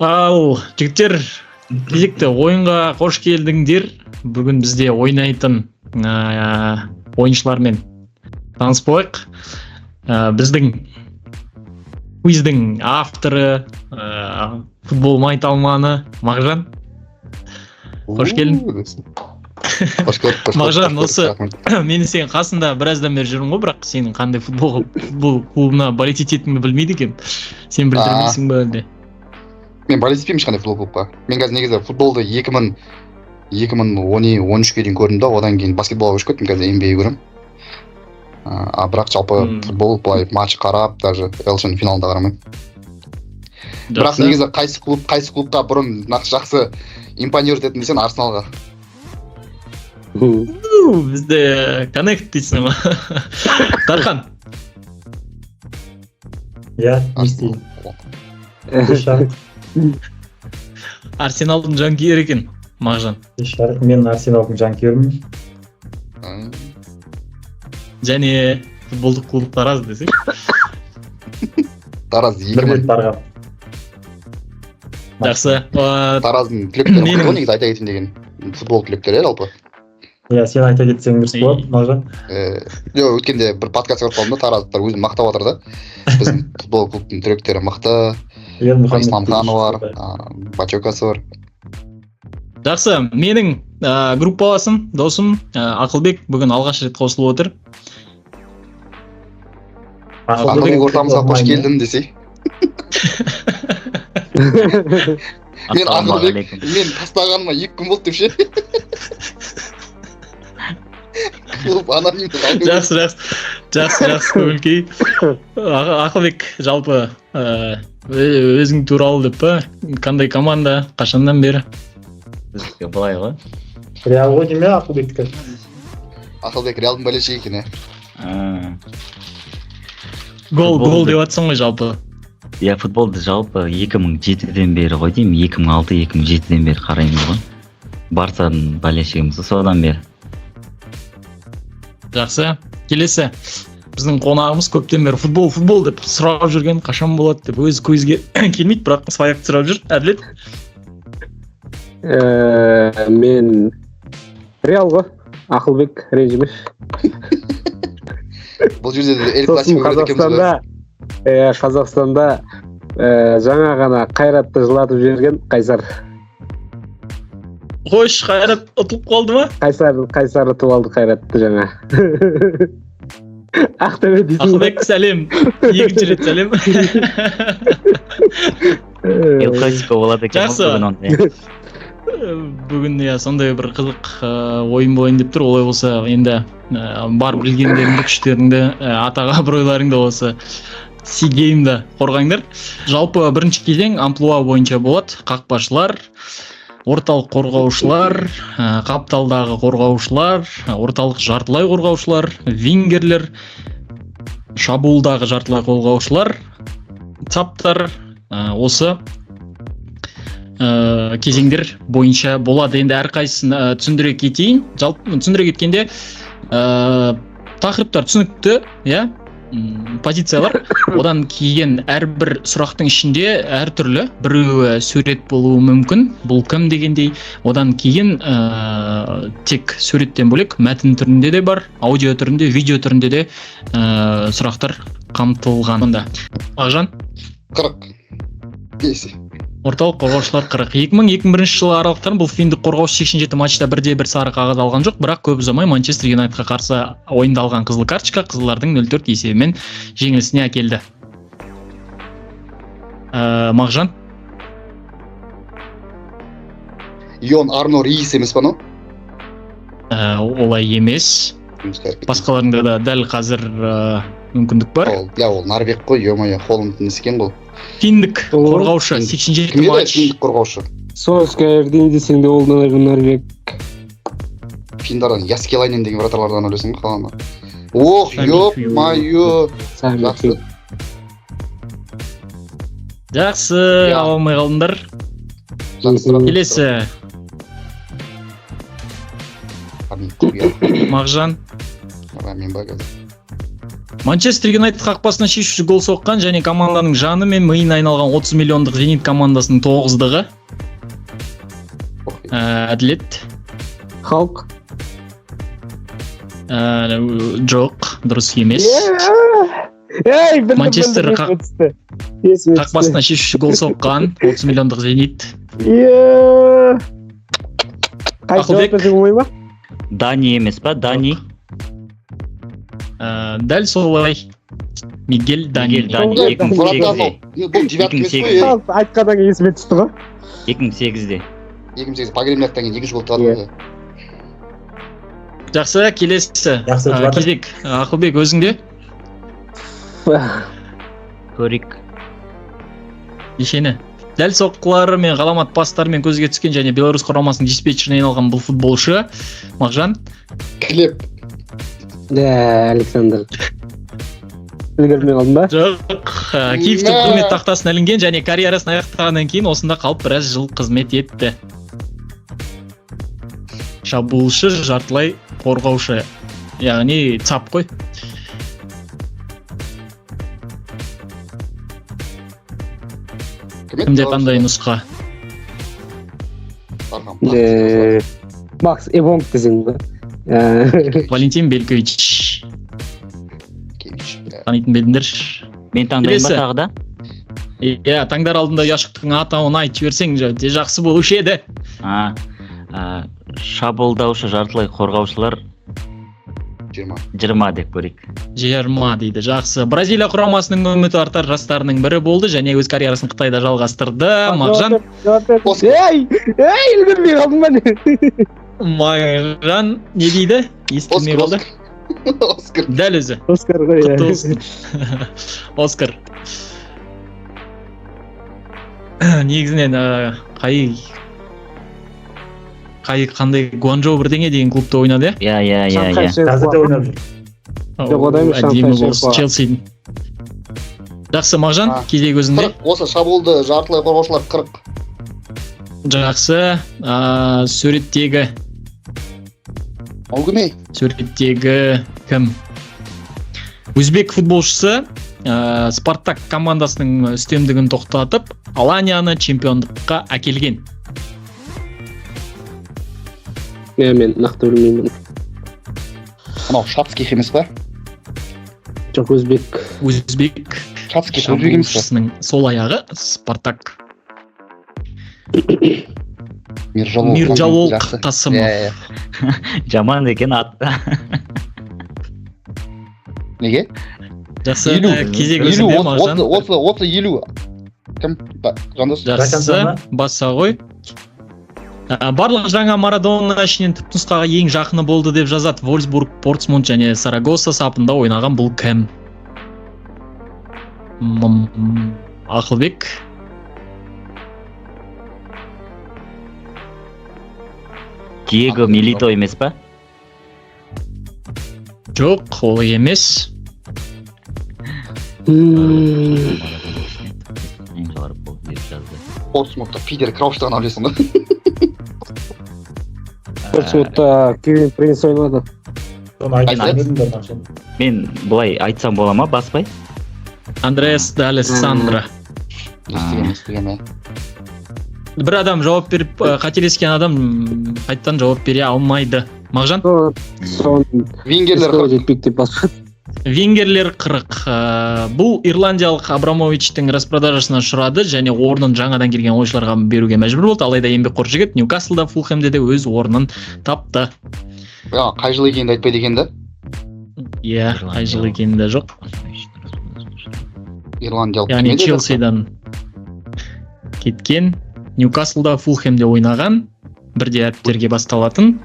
Ал жігіттер, кезекті ойынға қош келдіңдер. Бүгін бізде ойнайтын ойыншылармен таныс болайық. Біздің квиздің авторы, футбол майталманы Мағжан. Қош келдің. Қош көрдік. Мағжан, осы мен сенің қасында біраздан бері жүрмін ғой, бірақ сенің қандай футбол клубына болеть ететініңді білмейді екенмін. Сен білдірмейсің ба әлде? Мен болеть етпеймін ешқандай футбол клубқа. Мен қазір негізі футболды 2013-ке дейін көрдім да, одан кейін баскетболға көшіп кеттім, қазір NBA көремін. Бірақ жалпы футбол былай матч қарап, даже ЛЧ финалында қарамаймын. Бірақ негізі қайсы клубқа бұрын жақсы импонирует ететін десең, Арсеналға. Бізде коннект дейсің ба? Тархан. Я, не істейін. Арсеналдың жанкүйері екен, Мағжан. Мен Арсеналдың жанкүйерімін. Және футболдық клуб Тараз десек. Тараз 2000 барған. Жақсы. Тараздың түлектері ғой негізі айта кетейін деген. Футбол түлектері жалпы. Иә, сен айта кетсең дұрыс болады, Мағжан. Өткенде бір подкаст көріп қалдым да, тараздықтар өзін мақтап жатыр да. Біздің футбол клубтың түлектері мықты. Исламханы бар, Бачокасы бар. Жақсы, менің группаласым, досым Ақылбек бүгін алғаш рет қосылып отыр. Ақылбек ортамызға қош келдің десей. Мен Ақылбек, мен тастағаныма 2 күн болды деп ше. Жақсы көңіл-күй. Ақылбек жалпы өзің туралы деп па? Қандай команда, қашаннан бері? Былай ғой. Реал ғой деме Ақылбектікі. Ақылбек Реалдың болельшігі екен, Гол деп атсың ғой жалпы. Я футболды жалпы 2007-ден бері ғой деймін, 2006-2007-ден бері қараймыз ғой. Барсаның болельшігіміз содан бері. Жақсы. Келесі. Біздің қонағымыз көптен бері футбол деп сұрап жүрген, қашан болады деп өзі көзге келмейді, бірақ свояқты сұрап жүр. Әділет? Мен Реал ғой, Ақылбек ренжімеш. Бұл жерде Эл Классико көрдік екенбіз ғой. Қазақстанда жаңа ғана Қайратты жылатып жіберген Қайсар. Қош, Қайрат ұтылып қалды ма? Қайсар ұтып алды Қайратты жаңа. Ақтөбе дейсің. Ақылбек, сәлем. Екінші рет сәлем. Эл Классико болады екен бүгін ондай. Бүгін сондай бір қызық ойын болайын деп тұр. Олай болса, енді бар білгендеріңді, күштеріңді, атаға абыройларыңды осы Си-геймді қорғаңдар. Жалпы бірінші кезең амплуа бойынша болады. Қақпашылар, орталық қорғаушылар, қапталдағы қорғаушылар, орталық жартылай қорғаушылар, вингерлер, шабуылдағы жартылай қорғаушылар, саптар, осы кезеңдер бойынша болады. Енді әрқайсысын түсіндіре кетейін. Жалпы түсіндіре кеткенде тақырыптар түсінікті, позициялар. Одан кейін әрбір сұрақтың ішінде әртүрлі, біреуі сурет болуы мүмкін, бұл кім дегендей. Одан кейін тек суреттен бөлек мәтін түрінде де бар, аудио түрінде, видео түрінде де сұрақтар қамтылған. Мағжан? 40. Десе. Орталық қорғаушылар 40. 2000-2001 жылы аралықтарын бұл финдік қорғаушы 87 матчта 1-1 сары қағаз алған жоқ, бірақ көп ұзамай Манчестер Юнайтедқа қарсы ойында алған қызыл карточка қызылдардың 0-4 есебімен жеңілісіне әкелді. Мағжан? Йон Арно Рейс емес па, но? Олай емес. Басқаларында да дәл қазір мүмкіндік бар. Ол Норвег қой, ё-моё, Холланд нескен бұл. Финдік қорғаушы 87 матч. Финдік қорғаушы. Солскjaerден десең де ол Норвег. Финдардан Яскелайнен деген вратарлардан өлесің қаланы. Ох, ё-моё. Жақсы, алмай қалдыңдар. Келесі. Мағжан. Мен ба қазір. Манчестер Юнайтед қақпасына шешуші гол соққан және команданың жаны мен миына айналған 30 миллиондық Зенит командасының 9-дығы. Әділет. Халк. Жоқ, дұрыс емес. Ей, Манчестер қақпасына шешуші гол соққан 30 миллиондық Зенит. Ақылбек. Дани емес па? Дани. Дәл солай. Мигель Дани. Дани 2008-де. Бұл 9 емес қой. Айтқаннан кейін есіме түсті ғой. 2008-де. 2008 погремляктан кейін 2 гол тұрады. Жақсы, келесі. Жақсы, жатыр. Кезек. Ақылбек, өзіңде? Көрик. Ешені. Дәл соққылары мен ғаламат пастарымен көзге түскен және Беларусь құрамасының диспетчеріне айналған бұл футболшы. Мағжан? Клеп. Александр. Үлгермей қалдым ба? Жоқ. Киевтің құрмет тақтасына ілінген және карьерасын аяқтағаннан кейін осында қалып біраз жыл қызмет етті. Шабуылшы, жартылай қорғаушы. Яғни цап қой. Кімде қандай нұсқа? Макс Эвонг десең ба? Валентин Белкович. Танитын белдіңдер. Мен таңдайын ба тағы да? Иә, таңдар алдында ұяшықтың атауын айтып жіберсең жақсы болушы еді. Шабуылдаушы, жартылай қорғаушылар 20 деп көрейік. 20 дейді, жақсы. Бразилия құрамасының үміті артар жастарының бірі болды және өз карьерасын Қытайда жалғастырды. Мағжан? Ей, үлгермей қалдым ба? Мағжан не дейді? Естілмей қалды. Оскар. Дәл өзі. Оскар ғой. Құтты болсын. Оскар. Негізінен қандай Гуанчжоу бірдеңе деген клубта ойнады, Иә. Қазірде ойнап жүр. Жоқ, одан емес, әдемі Шанхай болсын, Челсидің. Жақсы, Мағжан, кезек өзінде. 40, осы шабуылды жартылай қорғаушылар 40. Жақсы, суреттегі Олгүмей. Суреттегі кім? Өзбек футболшысы Спартак командасының үстемдігін тоқтатып, Аланияны чемпиондыққа әкелген. Мен нақты білмеймін. Анау Шацких емес па? Жоқ, өзбек. Өзбек Шацких өзбек емес па? шабуылшысының сол аяғы Спартак. Миржалол Қасымов. Жаман екен ат. Неге? Жақсы, кезек өзінде, Мағжан. 50. Кім? Жандос? Жақсы, баса ғой. Барлық жаңа Марадона ішінен түпнұсқаға ең жақыны болды деп жазады. Вольсбург, Портсмунд және Сарагоса сапында ойнаған бұл кім? Ақылбек. Диего Милито емес па? Жоқ, ол емес. Ең жоғары болды деп жазды. Портсмутта Питер Крауштан алесің ба? Портсмутта Кевин Принс ойнады. Соны айтып едім де Мағжан. Мен бұлай айтсам бола ма, баспай? Андреас Д'Алессандро. Естіген. Бір адам жауап беріп, қателескен адам қайттан жауап бере алмайды. Мағжан? Вингерлер 40. Венгерлер 40. Бұл ирландиялық Абрамовичтің распродажасына ұшырады және орнын жаңадан келген ойыншыларға беруге мәжбүр болды. Алайда еңбекқор жігіт Ньюкаслда, Фулхэмде де өз орнын тапты. Қай жыл екенді айтпайды екен да? Иә, қай жыл екенді жоқ. Ирландиялық. Яғни Челсидан кеткен, Ньюкаслда, Фулхэмде ойнаған, бірде әріптерге басталатын.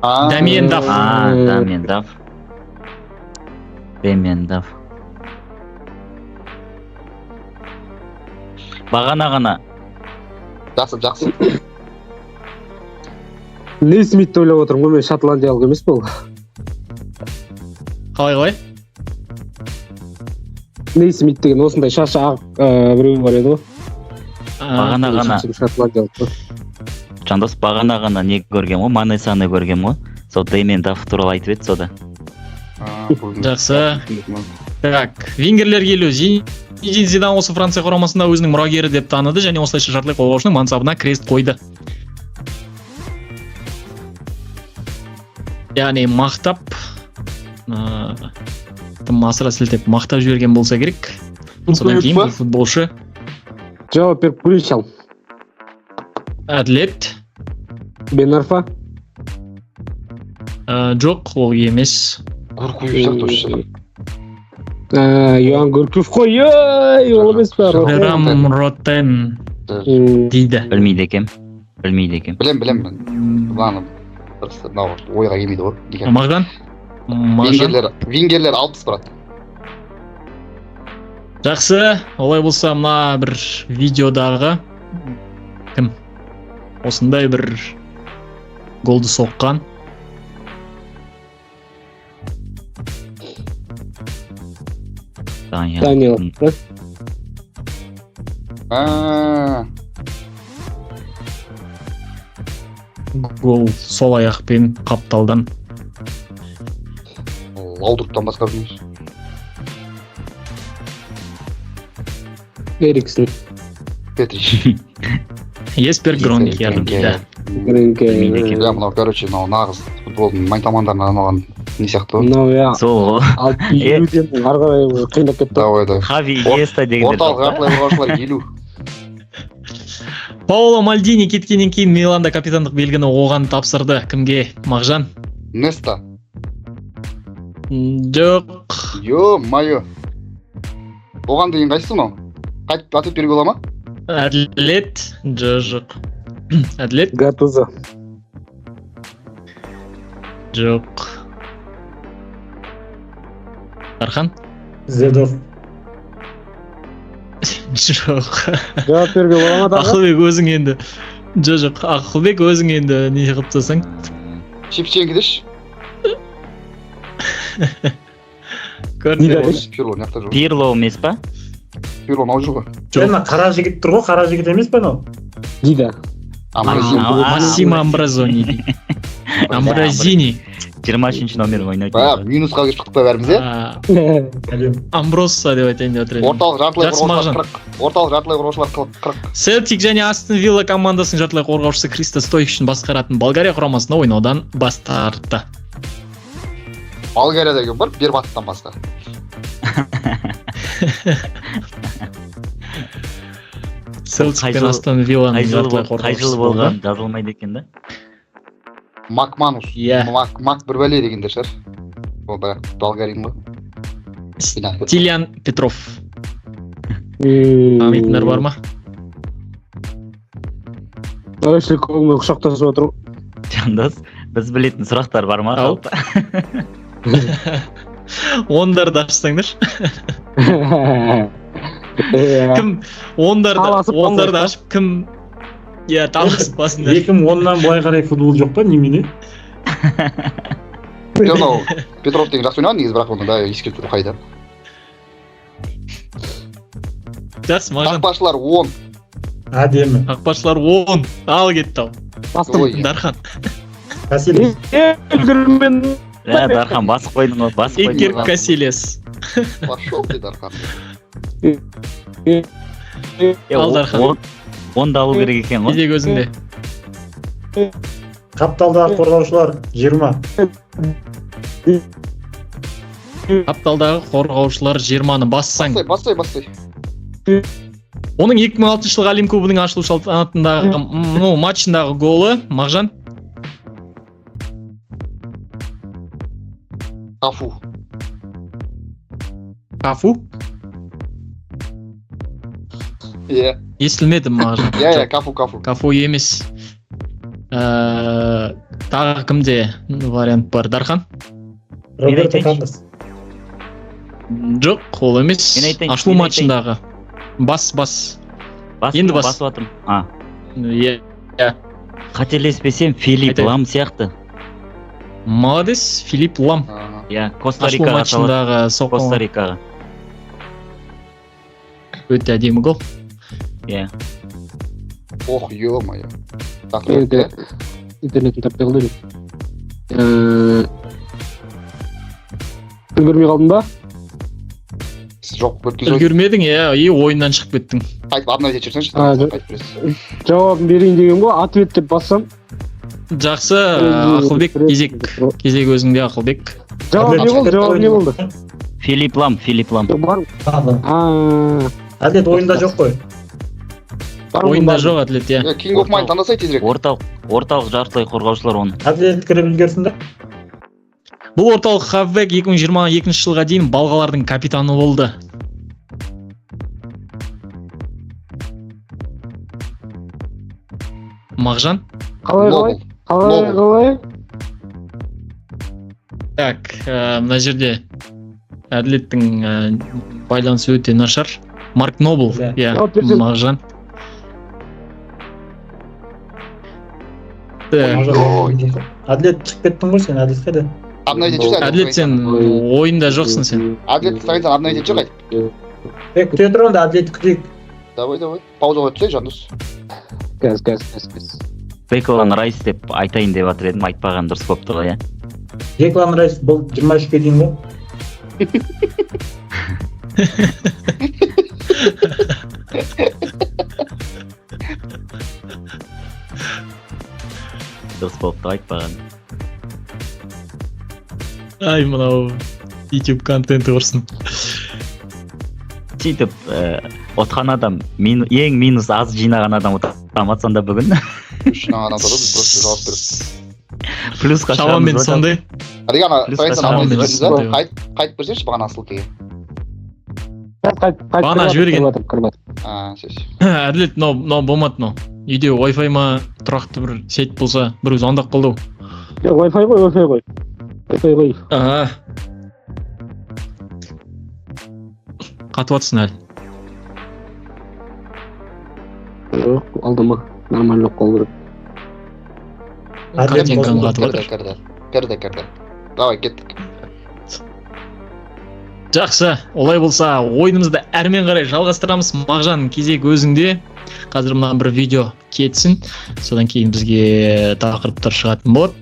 Дамиен Даф. Дамиен Даф. Бағана ғана. Жақсы. Нейсмитті ойлап отырмын ғой, мен шотландиялық емес бұл. Қалай? Нейсмит деген осындай шашы ақ біреу бар еді ғой. Бағана ғана. Шотландиялық. Жандос, бағана ғана не көргем ғой, Манесаны көргем ғой. сол Дэмиен Дафф туралы айтып еді сода. Жақсы. Так, венгерлер келу. Зинедин Зидан осы Франция құрамасында өзінің мұрагері деп таныды және осылайша жартылай қорғаушының мансабына крест қойды. Яғни мақтап, тым асыра сілтеп мақтап жіберген болса керек. Содан кейін бұл футболшы Жауап беріп күліш ал. әділет. Бен Арфа. Жоқ, ол емес. Гуркуев точно. Йоан Гуркуев қой, ол емес па? Рам Ротен дейді. Білмейді екем. Білем. Ладно. Просто ойға келмейді ғой. Мағжан? Венгерлер 60 брат. Жақсы, олай болса мына бір видеодағы кім? Осындай бір голды соққан. Даниэл. Гол сол аяқпен қапталдан. Лаудруптан басқа білмейміз. Эриксон. Петрич. Еспер Гронкер дейді. Да, мынау, короче, нағыз футболдың майтамандарына арналған не сияқты ғой. Мынау я. Сол. Елуден ары қарай қиындап кетті. Давай. Хави Иеста дегендер. Орталық жартылай қорғаушылар 50. Паоло Мальдини кеткеннен кейін Миланда капитандық белгіні оған тапсырды. Кімге? Мағжан? Неста. Жоқ. Ё-майо. Оған деген қайсысы мынау? Қайтып атып беруге бола ма? Әділет? Жоқ. Әділет? Гатузо. Жоқ. Архан? Зедов. Жоқ. Жауап беруге бола ма тағы? Ақылбек өзің енді. Жоқ, Ақылбек өзің енді не қылып тастасаң. Шепченко деші. Көрдіңіз? Пирло не жақта жүр. Пирло емес па? Пирло мынау жүр ғой. Жаңа қара жігіт тұр ғой, қара жігіт емес па мынау? Дида. Массимо Амбразони. Амбразини. 23-ші номер ойнайды. Минусқа келіп шықтық па бәріміз, е? Амбросса деп айтайын деп отыр едім. Орталық жартылай Жақсы, Мағжан. қорғаушылар 40. Орталық жартылай қорғаушылар 40. Селтик және Астон Вилла командасының жартылай қорғаушысы Христо Стоичтің басқаратын Болгария құрамасында ойнаудан бас тартты. Болгарияда бар, Бербаттан басқа. Селтик пен Астон Вилланың жартылай Қай қорғаушысы жыл болған жазылмайды екен да? Макманус. Иә. Мак бір бәле дегендер шығар. Ол да Болгарин ғой. Тилян Петров. Танитындар бар ма? Өшілік көңіл құшақтасып отыр. Жандос, біз білетін сұрақтар бар ма? Ау. Ондарды ашсаңдар. Кім ондарды ашып кім таласып басында. 2010-нан былай қарай футбол жоқ па немене? Мынау Петров деген жақсы ойнаған негізі, бірақ оны да ескерту қайда. Жақсы, Мағжан. Қақпашылар 10. Әдемі. Қақпашылар 10. Ал кетті ал. Ой. Дархан. Касилес. Дархан басып қойдың ғой, басып қойдың. Икер Касилес. Пошел ты, Дархан. Ал Дархан. Онда алу керек екен ғой. Недегі өзіңде? Қапталдағы қорғаушылар 20. Қапталдағы қорғаушылар 20-ны бассаң. Бастай. Оның 2006 жылғы Әлем кубының ашылу салтанатындағы матчындағы голы, Мағжан? Кафу? Иә. Естілмеді Мағжан. Иә, Кафу. Кафу емес. Тағы кімде вариант бар? Дархан? Роберто Карлос. Жоқ, ол емес. Ашылу матчындағы. Бас. Енді бас. Басып атым. Иә. Қателеспесем Филипп Лам сияқты. Молодец, Филипп Лам. Иә, Ашылу Коста-Рикаға матчындағы соққан. Коста-Рикаға. Өте әдемі гол. Иә. Ох, ё-моё. Интернетін таппай қалдым. Үлгермей қалдың ба? Жоқ, өткізіп Үлгермедің, и ойыннан шығып кеттің. қайтып обновить етіп жүрсеңші. Қайтып бересіз. Жауабын берейін деген ғой, ответ деп бассам. Жақсы, Ақылбек, кезек өзіңде, Ақылбек. Жауап не болды? Филипп Лам. Бар. Әділет ойында жоқ қой. Ойында жоқ Әділет, King of Mine таңдасай тезірек. Орталық жартылай қорғаушылар оны. Әділет кіріп үлгерсін да. Бұл орталық хавбек 2022 жылға дейін балғалардың капитаны болды. Мағжан? Қалай? Так, мына жерде Әділеттің байланысы өте нашар. Марк Нобл, Мағжан. Әділет шығып кеттің ғой сен, Әділет қайда? Обновить етіп жүрсің. Әділет, сен ойында жоқсың сен. Әділет страницаны обновить етіп жүр қайтып. Күте тұр онда, Әділет күтейік. Давай. Пауза қойып түсей, жандос. Кәз. Деклан Райс деп айтайын деп жатыр едім, айтпаған дұрыс болыпты ғой, Деклан Райс бұл 23-ке дейін ғой. Дұрыс болыпты, айтпаған. Ай, мынау YouTube контенті құрсын. Сөйтіп, отқан адам, ең минус аз жинаған адам ұтаматсан да бүгін. Жинаған адам тұрды, біз просто жауап беріп. Плюсқа Шамамен сондай. Ана страницаны Шамамен обновить сондай. қайтып берсеңші бағана ссылкаға. Бағана жіберген. Сөз. Әділет, мынау болмады мынау. Үйде Wi-Fi ма тұрақты бір сет болса, бір өзі андақ болды. Wi-Fi ғой. Қатып атсың әлі. Жоқ, алдыма. Нормально қолды. Картинканы қатып атыр. Кірді. Давай, кеттік. Жақсы, олай болса ойынымызды әрмен қарай жалғастырамыз. Мағжан, кезек өзіңде. Қазір мына бір видео кетсін. Содан кейін бізге тақырыптар шығатын болады.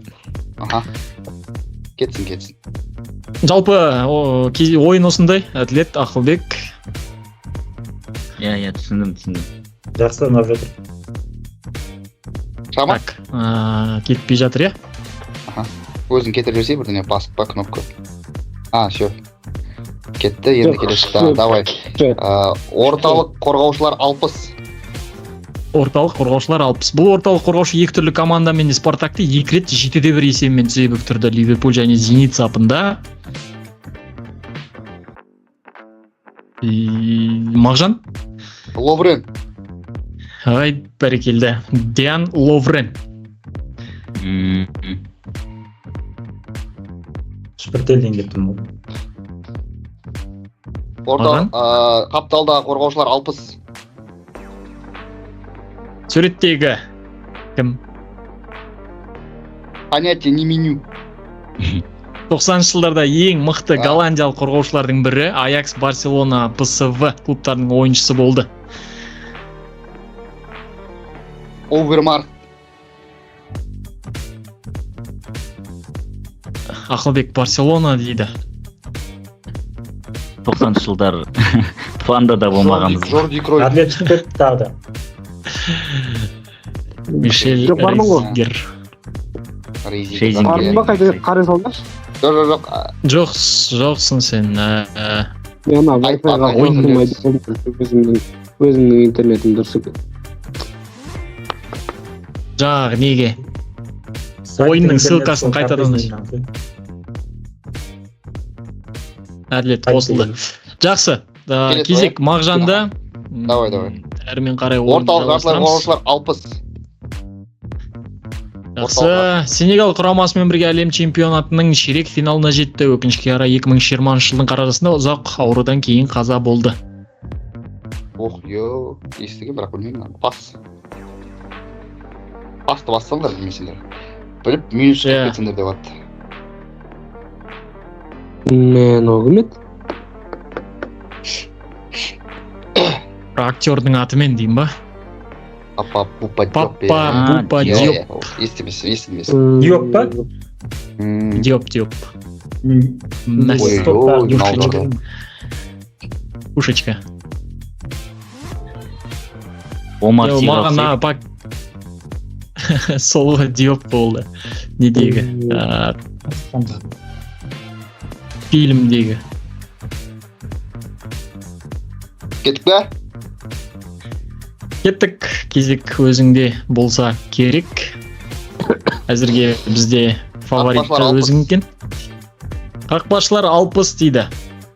Кетсін. Жалпы ойын осындай. Әділет, Ақылбек. Түсіндім. Жақсы, ұнап жатыр. Шама? Так, кетпей жатыр, Өзің кетір жүрсей бірдеңе басып па кнопка. Все. Кетті, енді келесі. Давай. Орталық қорғаушылар 60. Орталық қорғаушылар 60. Бұл орталық қорғаушы екі түрлі командамен Спартакты 2 рет 7-1 есебімен тізе бүктірді. Ливерпуль және Зенит сапында. Мағжан? Ловрен. Ай, бәрекелді. Диан Ловрен. Шпіртелден кеттім ғой. Қапталдағы қорғаушылар 60. Суреттегі кім? Понятие не меню. 90 жылдарда ең мықты голландиялық қорғаушылардың бірі Аякс, Барселона, ПСВ клубтарының ойыншысы болды. Овермарк. Ақылбек Барселона дейді. 90 жылдар планда да болмағанбыз. Жорди Кройф. Әділет шығып кетті тағы да. Мишель Рейзигер. Бардың ба қайда қарай салдаш? Жоқсың сен. Мен Wi-Fi-ға ойнамайды. Өзімнің интернетім дұрыс екен. Жаңағы неге? Ойынның ссылкасын қайтадан Әділет қосылды. Жақсы. Кезек Мағжанда. Давай. Әрмен қарай орталық жартылай қорғаушылар 60. Жақсы. Сенегал құрамасымен бірге әлем чемпионатының ширек финалына жетті. Өкінішке қарай 2020 жылдың қарашасында ұзақ аурудан кейін қаза болды. Естіген, бірақ білмеймін. Басты бассаңдар білмейсіңдер. Біліп, минус шығып кетсіңдер деп атты. Мен оғымет. Актердің атымен деймін ба? Папа Бупа Диоп. Диоп. Естімес. Диоп па? Диоп. Ой, налдырды. Пушечка. Омар Маған Сигал пак солға Диоп болды. Недегі? Фильмдегі. Кеттік пе? Кеттік, кезек өзіңде болса керек. Әзірге бізде фаворитті Қақпашылар 60. өзің екен. Қақпашылар 60 дейді.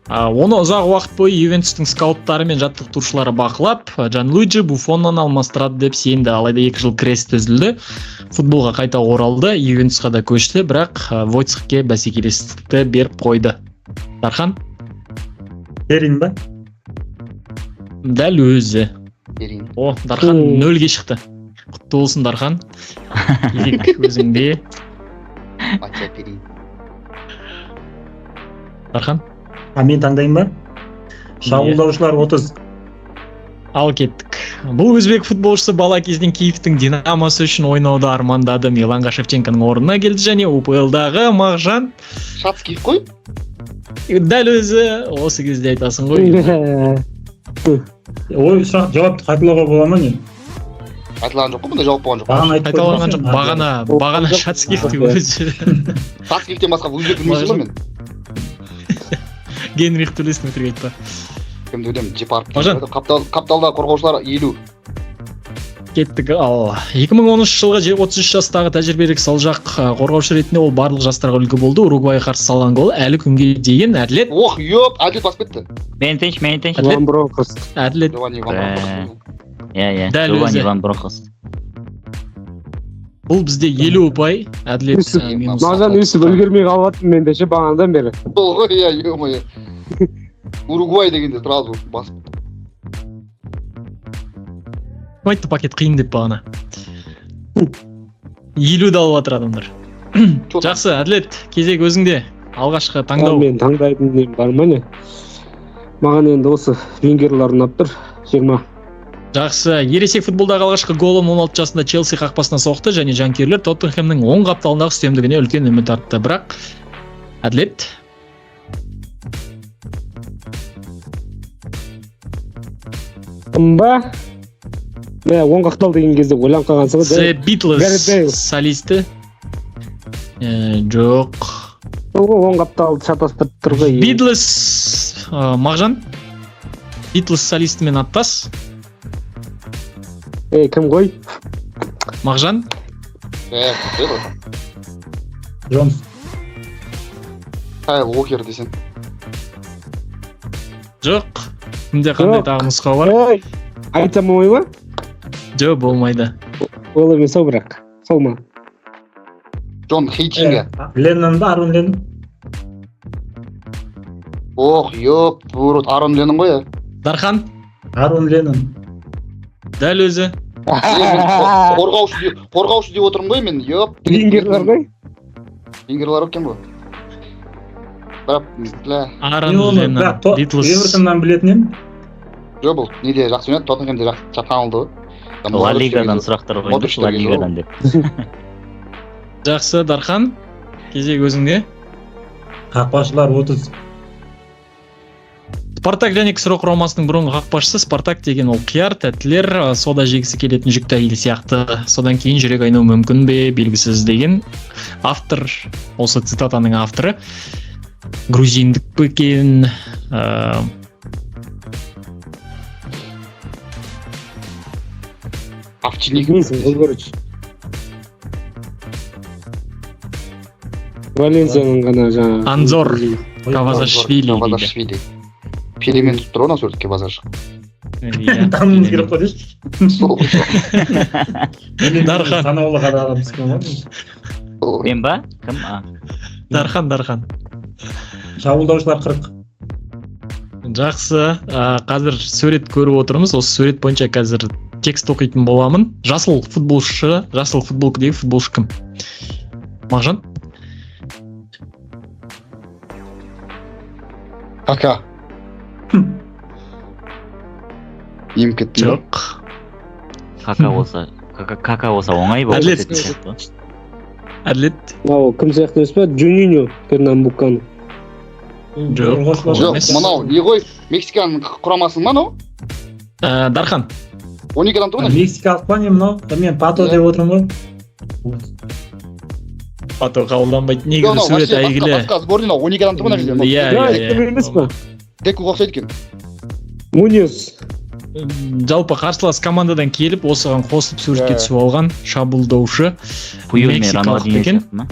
Оны ұзақ уақыт бойы Ювентустың скауттары мен жаттықтырушылары бақылап, Джанлуиджи Буфоннан алмастырады деп сенді. Алайда 2 жыл крест үзілді. Футболға қайта оралды, Ювентусқа да көшті, бірақ Войцехке бәсекелестікті беріп қойды. Дархан? Перин ба? Дәл өзі. Берейін. О, Дархан 0-ге шықты. Құтты болсын, Дархан. Кезек өзіңде. Матча берейін. Дархан? Мен таңдайын ба? Шабуылдаушылар 30. Ал кеттік. Бұл өзбек футболшысы бала кезден Киевтің Динамосы үшін ойнауды армандады. Миланға Шевченконың орнына келді және УПЛ-дағы Мағжан. Шацкий қой? Дәл өзі осы кезде айтасың ғой. Ой, сұрақ жауапты қайталауға бола ма не? Айтылған жоқ қой, бұнда жауап болған жоқ. Бағана айтып Қайталанған жоқ. Бағана Шацкиевті өзі. Шацкиевтен басқа өзбек білмейсің ғой мен. Генрих Төлесін өтірік айтпа. Кімді өлем, Джепаров. Мағжан. Қапталда қорғаушылар 50. Кеттік. Ал 2013 жылғы 33 жастағы тәжірибелік салжақ қорғаушы ретінде ол барлық жастарға үлгі болды. Уругвайға қарсы салған гол әлі күнге дейін әділет. Ох, әділет басып кетті. Мен тынш. Ван Бронхос. Әділет. Giovanni Van Bronckhorst. Иә, Дәл өзі. Giovanni Van Bronckhorst. Бұл бізде 50 ұпай. Әділет. минус. Мағжан өсіп үлгермей қалываттым мен де ше бағанадан бері. Бұл ғой, ё-моё. Уругвай дегенде сразу басып. Айтты пакет қиын деп бағана. 50-ді алып жатыр адамдар. Жақсы, Әділет, кезек өзіңде. Алғашқы таңдау. Мен таңдайтын нем бар ма не? Маған енді осы венгерлар ұнап тұр. 20. Жақсы, ересек футболдағы алғашқы голын 16 жасында Челси қақпасына соқты және жанкүйерлер Тоттенхэмнің оң қапталындағы үстемдігіне үлкен үміт артты. Бірақ Әділет. Ба? Мә, оң қақтал деген кезде ойланып қалғансың ғой. The Beatles солисті. Жоқ. Оң қапталды шатастырып тұр ғой. Beatles Мағжан. Beatles солистімен аттас. Кім ғой? Мағжан. Джонс. Кайл Уокер десең. Жоқ. Кімде қандай тағы нұсқа бар? Ой, айтсам ой ма? Жоқ, болмайды. Ол емес ау бірақ. Сол ма? Джон Хейтинга. Леннон ба, Арон Леннон? Ох, урод, Арон Леннон ғой. Дархан. Арон Леннон. Дәл өзі. Қорғаушы деп отырмын ғой мен. Венгерлар ғой? Венгерлар екен ғой. Арон Леннон. Эвертоннан білетін ем? Жоқ, бұл неде жақсы ойнады, Тоттенхэмде жақсы танылды ғой. Ла Лигадан сұрақтар қойды, Ла Лигадан деп. Жақсы, Дархан. Кезек өзіңде. Қақпашылар 30. Спартак және КСР құрамасының бұрынғы қақпашысы. Спартак деген ол қияр, тәттілер, сода жегісі келетін жүкті әйел сияқты. Содан кейін жүрек айнуы мүмкін бе, белгісіз деген автор, осы цитатаның авторы. Грузиндік пе екен. Овчинник. Валенсияның ғана жаңа. Анзор Кавазашвили дейді. Перемен тұр ғой, насыр Кавазаш. Танымыз керек қой деші. Дархан. Санаулы ғана адамыз кім ғой? Мен ба? Кім? Дархан. Шабуылдаушылар 40. Жақсы, қазір сурет көріп отырмыз. Осы сурет бойынша қазір текст оқитын боламын. Жасыл футболшы, жасыл футболкадегі футболшы кім? Мағжан? Кака. Ем кетті. Жоқ. Кака болса оңай болып Әділет. Әділет. Мынау кім сияқты емес па? Джуниньо Пернамбукану. Жоқ, мынау не ғой? Мексиканың құрамасы ма мынау? Дархан. 12 адам тұр ғой. Мексикалық па не мынау? Мен Пато деп отырмын ғой. Пато қабылданбайды. Негізі сурет әйгілі. Басқа сборный 12 адам тұр ғой мына жерде. Иә. Емес па? Декуға ұқсайды екен. Муньос. Жалпы қарсылас командадан келіп осыған қосылып суретке түсіп алған шабуылдаушы Пуйол мен мексикалық Рональдиньо екен. сияқты ма?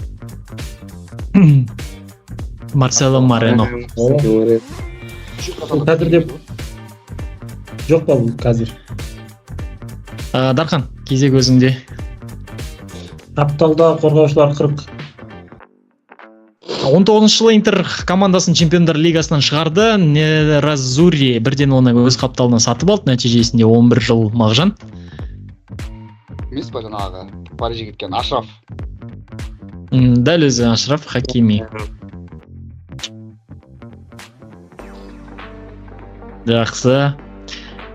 Марсело Морено. Қазір деп жоқ па бұл қазір? Дархан, кезек өзіңде. Капиталда қорғаушылар 40. 19 жылы Интер командасын Чемпиондар лигасынан шығарды. Неразури бірден оны өз қапталына сатып алды. Нәтижесінде 11 жыл Мағжан. Емес па жаңағы Парижге кеткен Ашраф. Дәл өзі Ашраф Хакими. Жақсы.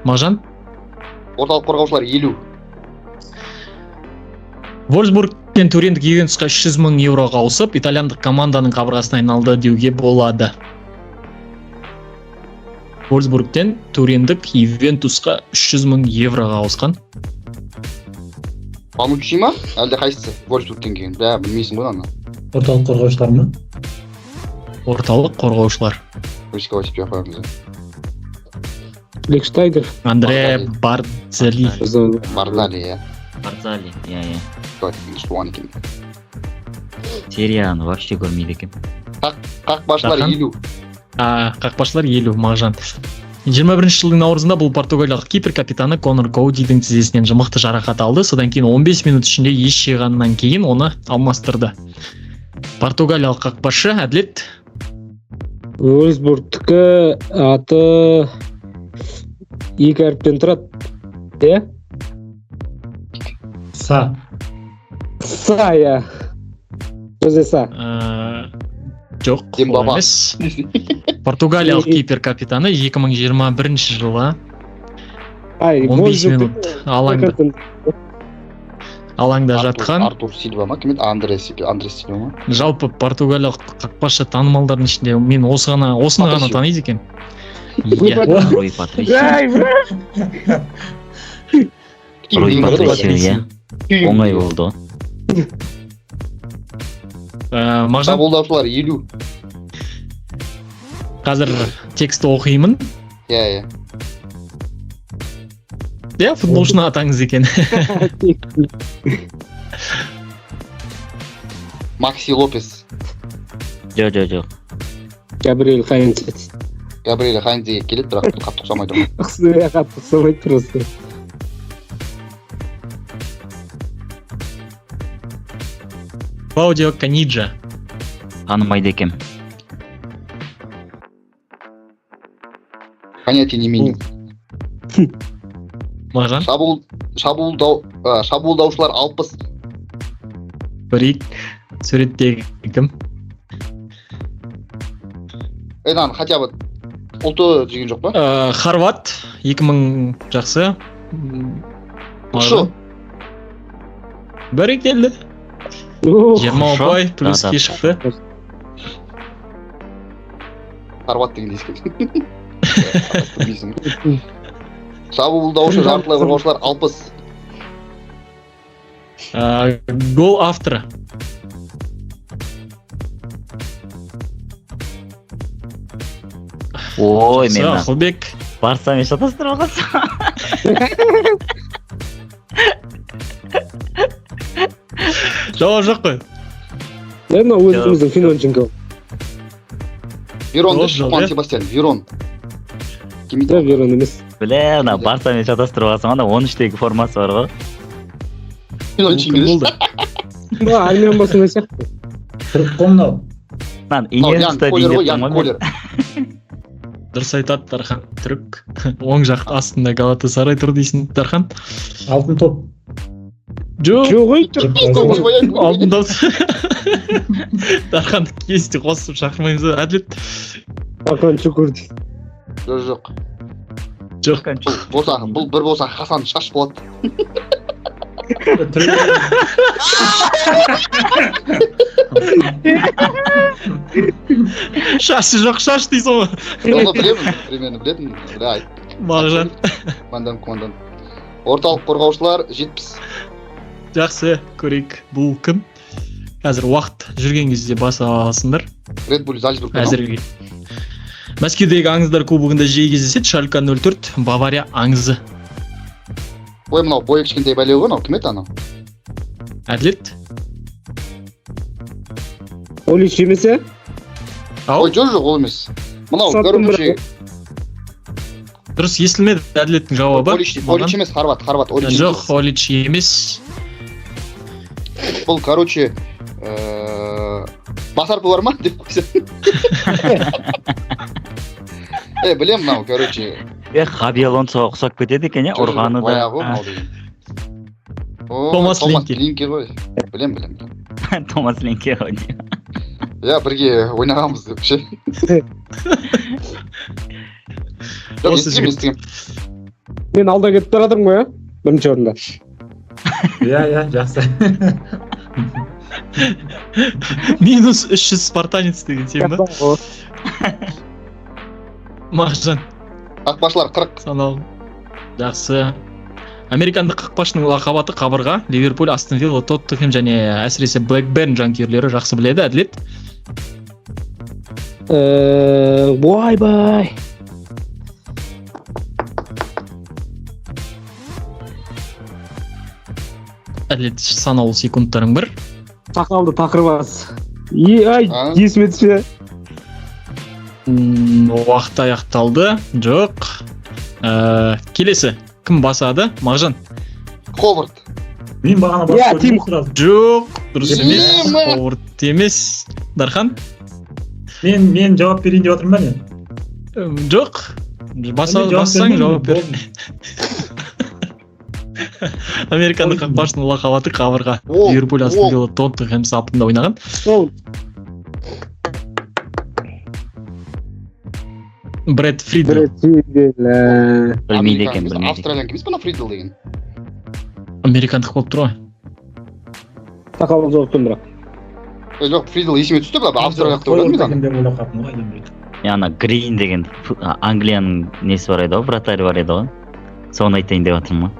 Мағжан? Орталық қорғаушылар 50. Вольсбург пен Туриндік Ювентусқа 300 мың евроға ауысып, итальяндық команданың қабырғасына айналды деуге болады. Вольсбургтен Туриндік Ювентусқа 300 мың евроға ауысқан. Пануччи ма? Әлде қайсысы? Вольсбургтен кейін. Білмейсің ғой ана. Орталық қорғаушылар ма? Орталық қорғаушылар. Рисковать етпей қоямыз. Лекштайгер. Андре Бардзели. Бардали, иә. Барзали, иә. Туған екен. Серияны вообще көрмейді екен. Қақпашылар 50. Қақпашылар 50 Мағжан. 21 жылдың наурызында бұл португалиялық кипр капитаны Конор Коудидің тізесінен жымықты жарақат алды. Содан кейін 15 минут ішінде ес жиғаннан кейін оны алмастырды. Португалиялық қақпашы Әділет. Вольсбургтікі аты 2 әріптен тұрады. Иә? Са. Са, иә. Жозе Са. Жоқ, ол емес. Португалиялық кипр капитаны 2021 жылы 15 минут алаңда жатқан. Артур Сильва ма? Кім еді? Андрес Сильва ма? Жалпы португалиялық қақпашы танымалдардың ішінде мен осыны ғана таниды екен. Рой Патрисио. Рой Патрисио, иә. Оңай болды. Мағжан, Шабуылдаушылар 50. қазір тексті оқимын. Иә. Иә, футболшыны атаңыз екен. Макси Лопес. Жоқ. Габриэль Хайнц. Габриэль Хайнцеге келеді, бірақ қатты ұқсамайды ғой. Қатты ұқсамайды просто. Клаудио Каниджа. Танымайды екен. Понятия не имею. Мағжан, шабуылдаушылар 60. көрейік. Суреттегі кім? Эдан, хотя бы ұлты деген жоқ па? Хорват 2000 жақсы. Ұшы. Бәрекелді. 20 ұпай плюске шықты. Хорват деген ескек. Шабуылдаушы жартылай қорғаушылар 60. Гол авторы. Ой, мен Ақылбек. Барсамен шатастырып алғансың. Жауап жоқ қой. Мына өзіміздің Финонченко. Верон Juan Себастьян, Верон. Да, Верон емес. Біле, ана Барсамен шатастырып алғансың, ана 13-тегі формасы бар ғой. Болды. Армян басында сияқты. Түрік қой мынау. Иньеста дейін Колер. Дұрыс айтады Дархан. Түрік. Оң жақ астында Галатасарай тұр дейсің, Дархан. Алтын топ. Жоқ. Алдында. Дархан кесте қосып шақырмаймыз ба? Әділет. Ақан Чукур. Жоқ. Жоқ. Бұл бір болса Хасан Шаш болады. Шашы жоқ шаш дейсің ғой. Оны білемін, примерно білетін. Да, айт. Мағжан. Командант. Орталық қорғаушылар 70. Жақсы, көрейік. Бұл кім? Қазір уақыт жүрген кезде баса аласыңдар. Red Bull Зальцбург. Әзірге. Мәскеудегі аңыздар кубогында жиі кездеседі. Шалька 04, Бавария аңызы. Ой, мынау бойы кішкентай бәле ғой, кім еді анау? Әділет. Олич емес е? Ау, Ой, жоқ, ол емес. Мынау Саттым көрінуші. дұрыс естілмеді Әділеттің жауабы. Олич емес, Хорват, Олич. Жоқ, Олич емес. Бұл, короче, бас harfi бар ма деп қойса. Білем мынау, короче. Хаби Алонсоға ұқсап кетеді екен, иә, ұрғаны да. Баяғы ғой мынау деген. Томас Ленке. Ленке ғой. Білем. Томас Ленке ғой. Я бірге ойнағанбыз деп ше. Жоқ, естігем. Мен алда кетіп баратырмын ғой, бірінші орында. Иә, жақсы. Минус 300 спартанец деген сен ба? Мағжан. Қақпашылар 40. Санал. Жақсы. Американдық қақпашының лақабаты қабырға. Ливерпуль, Астон Вилла, Тоттенхэм және әсіресе Блэкберн жанкүйерлері жақсы біледі. Әділет. Бай. Әділет санаулы секундтарың бір. Сақалды тақырбас. Ай, есіме түсе. Уақыт аяқталды. Жоқ. Келесі. Кім басады? Мағжан. Ховард. Мен бағана Иә, Тим. Жоқ. Дұрыс емес. Тим. Ховард емес. Дархан? Мен жауап берейін деп отырмын ба не? Жоқ. Бассаң жауап бер. Американдық қақпашының лақабаты қабырға. Ливерпуль, Астон Вилла, Тоттенхэм сапында ойнаған. Брэд Фридл. Білмейді екен. Австралиян кемес пана Фридл деген. Американдық болып тұр ғой. Сақалды жоқтым бірақ. Жоқ, Фридл есіме түсті бірақ австралиялық деп ойладым мен. ойлап қалдым ғой енді. Ана Грин деген Англияның несі бар еді ғой, вратарь бар еді ғой. Соны айтайын деп жатырмын.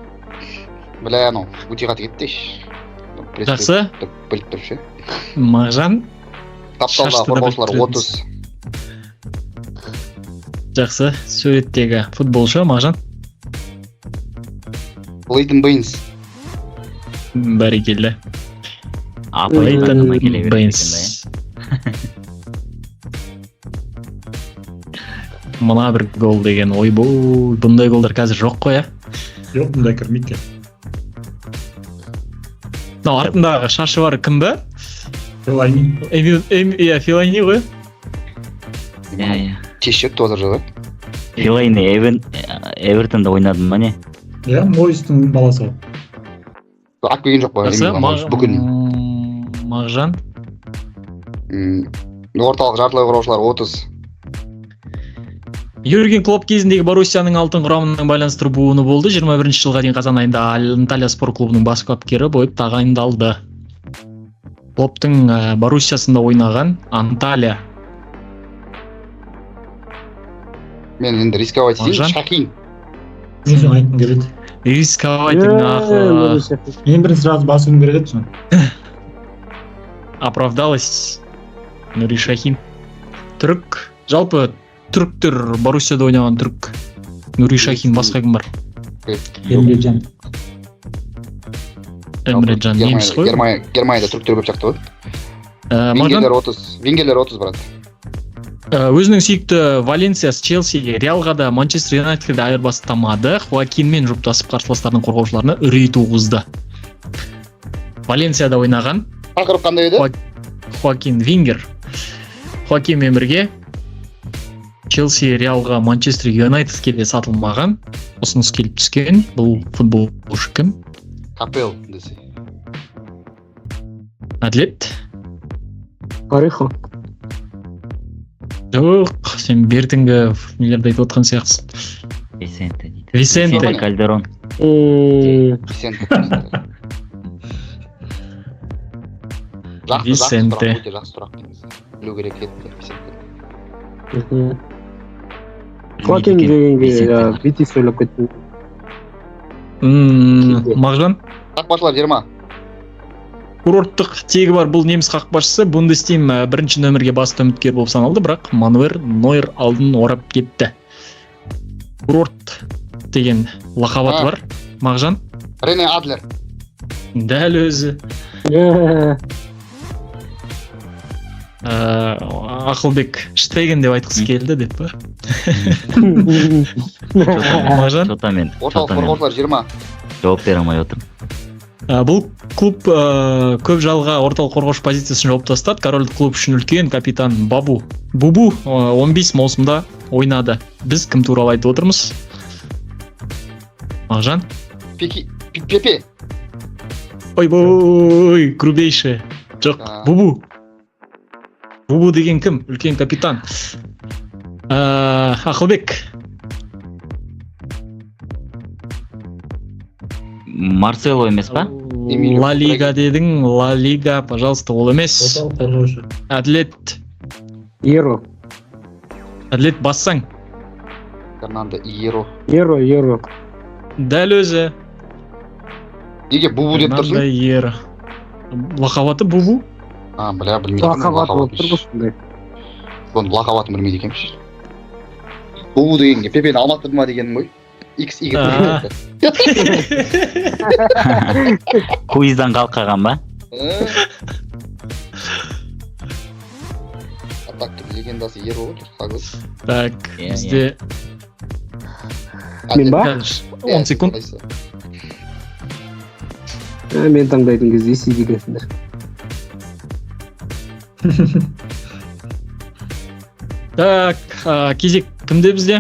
Бля, анау өте қаты кетті. Жақсы. Біліп тұр ше. Мағжан. Тапталда қорғаушылар 30. Жақсы. Суреттегі футболшы Мағжан. Лейтон Бейнс. Бәрекелді. Лейтон Бейнс. Мына бір гол деген ойбой, бұндай голдар қазір жоқ қой, ә? Жоқ, бұндай кірмейді. Артындағы шашы бар кім бі? Фелайни. Иә, Фелайни ғой. Иә. Тешек тозыр жағы. Фелайни Эвертонда ойнадым ба не? Иә, Мойстың баласы ғой. Ақ келген жоқ па? Бүкіл. Мағжан. Орталық жартылай қорғаушылар 30. Юрген Клоп кезіндегі Боруссияның алтын құрамының байланыстыру буыны болды. 21 жылға дейін қазан айында Анталия спорт клубының бас бапкері болып тағайындалды. Клоптың Боруссиясында ойнаған Анталия. Мен енді рисковать етейін. Шахин. Мен соны айтқым келеді. Рисковайтың ақы. Мен бірін сразу басуым керек еді соны. Оправдалась. Нури Шахин. Түрік. Жалпы түріктер Боруссияда ойнаған түрік. Нури Шахин басқа кім бар? Емреджан. Эмреджан неміс қой. Германияда түріктер көп жақты ғой. Вингерлер 30 брат. Өзінің сүйікті Валенсияс, Челси, Реалға да, Манчестер Юнайтедке де айырбастамады. Хоакинмен жұптасып қарсыластардың қорғаушыларына үрей туғызды. Валенсияда ойнаған. Тақырып қандай еді? Хоакин Вингер. Хоакинмен бірге Челси, Реалға, Манчестер Юнайтедке де сатылмаған. Ұсыныс келіп түскен. Бұл футболшы кім? Капел десе. Әділет. Парихо. Жоқ, сен бертінгі нелерді айтып отқан сияқтысың. Висенте дейді. Висенте Кальдерон. Висенте. Өте жақсы сұрақ негізі. Білу керек еді Висенте. Флакен дегенге бити сөйлеп кеттім. Мағжан? Қақпашылар 20. Курорттық тегі бар бұл неміс қақпашысы Бундестим бірінші нөмірге басты үміткер болып саналды, бірақ Мануэль Нойер алдын орап кетті. Курорт деген лақабаты бар. Мағжан? Рене Адлер. Дәл өзі. Ақылбек Штеген деп айтқысы келді деп па? Мағжан? Шотамен. Орталық қорғаушылар 20. Жауап бере алмай отырмын. Бұл клуб көп жалға орталық қорғаушы позициясын жауып тастады. Корольдік клуб үшін үлкен капитан Бубу 15 маусымда ойнады. Біз кім туралы айтып отырмыз? Мағжан? Пепе. Ой, грубейші. Жоқ, Бубу деген кім? Үлкен капитан. Ақылбек. Марсело емес па? Ла Лига дедің, Ла Лига, пожалуйста, ол емес. Әділет. Еро. Әділет бассаң. Фернандо Иеро. Еро. Дәл өзі. Неге Бубу деп тұрсың? Фернандо Иеро. Лақабаты Бубу? Бля, білмейді. Лақабат болып тұр осындай. Бұның лақабатын білмейді екенміш. Бубу дегенге Пепені алмастырды ма дегенім ғой. X Куиздан қалқаған ба? Атақты легендасы Иеро ғой, соглас. Так, бізде Мен ба? 10 секунд. Мен таңдайтын кезде есі дегенсіңдер. Так, кезек кімде бізде?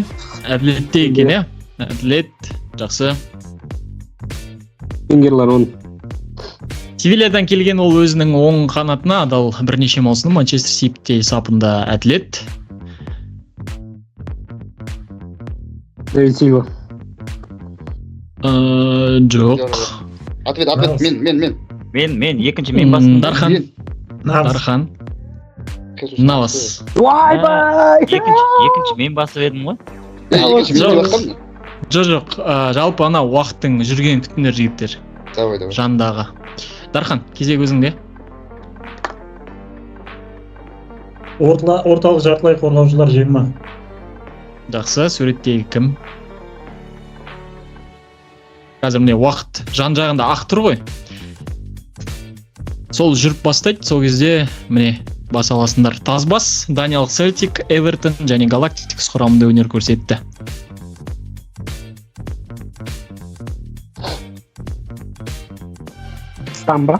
Әділетте екен, е? Әділет, жақсы. Венгерлар 10. Севильядан келген ол өзінің оң қанатына адал бірнеше маусым Манчестер Сити сапында. Әділет. Давид Сильва. Жоқ. Ответ, мен. Мен, екінші мен бастым. Дархан. Навас. Екінші мен басып едім ғой. Жоқ, жалпы ана уақыттың жүрген күтіндер жігіттер. Давай. Жандағы. Дархан, кезек өзіңде. Орталық жартылай қорғаушылар 20. Жақсы, суреттегі кім? Қазір міне уақыт жан-жағында ақ тұр ғой. Сол жүріп бастайды, сол кезде міне бас аласындар. Тазбас, Даниэл Селтик, Эвертон және Галактикс құрамында өнер көрсетті. Стамба.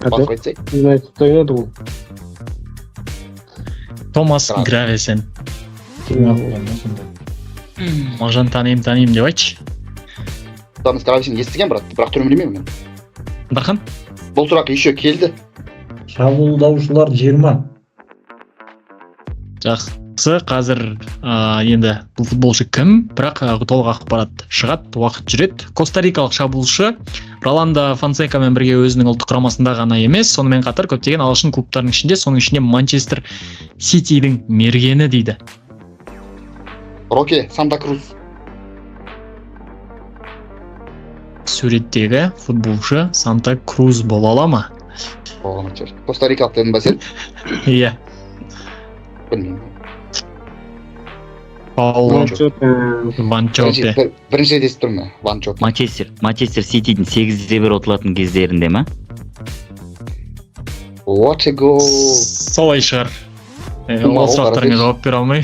Басқа айтсай. Юнайтедта ойнады ол. Томас Гравесен. Мағжан танимын деп айтшы. Томас Гравесен естіген бірақ түрін білмеймін мен. Дархан? Бұл сұрақ еще келді. Шабуылдаушылар 20. Жақсы, қазір енді бұл футболшы кім, бірақ толық ақпарат шығады, уақыт жүреді. Коста-рикалық шабуылшы Роландо Фонсекамен бірге өзінің ұлттық құрамасында ғана емес, сонымен қатар көптеген ағылшын клубтарының ішінде, соның ішінде Манчестер Ситидің мергені дейді. Роке Санта-Круз. Суреттегі футболшы Санта-Круз бола ала ма? Коста-рикалық дедің ба сен? Иә. Білмеймін. Пауло Ванчопе. Бірінші рет естіп тұрмын. Ванчопе. Манчестер Ситидің 8-1 ұтылатын кездерінде ма? What a goal. Солай шығар. Ол сұрақтарыңа жауап бере алмай.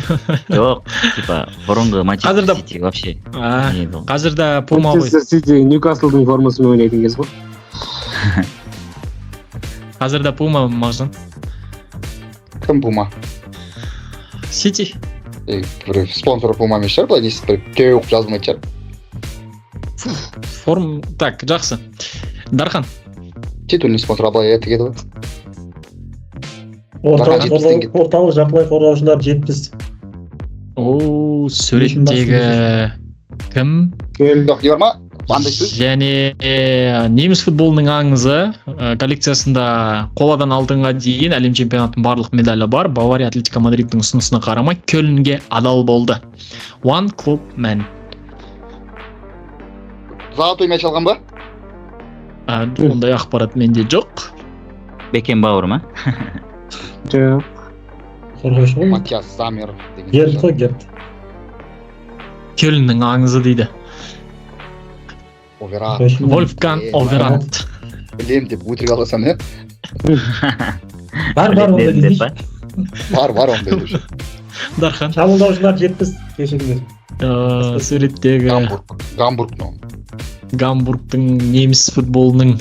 Жоқ, типа бұрынғы Манчестер Сити вообще. Қазірде Пума ғой. Манчестер Сити Ньюкаслдың формасымен ойнайтын кез ғой. Қазірде Пума Мағжан. Кім Пума? Сити. Бір спонсоры Пума емес шығар, былай несі бір теуіп жазылмайды шығар. Так, жақсы. Дархан. Титульный спонсор былай етігеді ғой. Орталық жартылай қорғаушылар 70. Суреттегі кім? Жоқ, не бар ма? Қандай сөз? және неміс футболының аңызы коллекциясында қоладан алтынға дейін әлем чемпионатының барлық медалі бар. Бавария Атлетико Мадридтің ұсынысына қарамай Кельнге адал болды. One Club Man. Золотой мяч алған ба? Ондай ақпарат менде жоқ. Бекенбауэр ма? Жоқ. Қорғаушы ғой. Матиас Замер деген. Герд қой, Герд. Кельннің аңызы дейді. Оверат. Вольфганг Оверат. Білем деп өтірік аласам, е? Бар, ондай Деп дейінші. па? Бар ондай деуші. Дархан. Шабуылдаушылар 70 кешіріңдер. Суреттегі Гамбург, ну. Гамбургтың неміс футболының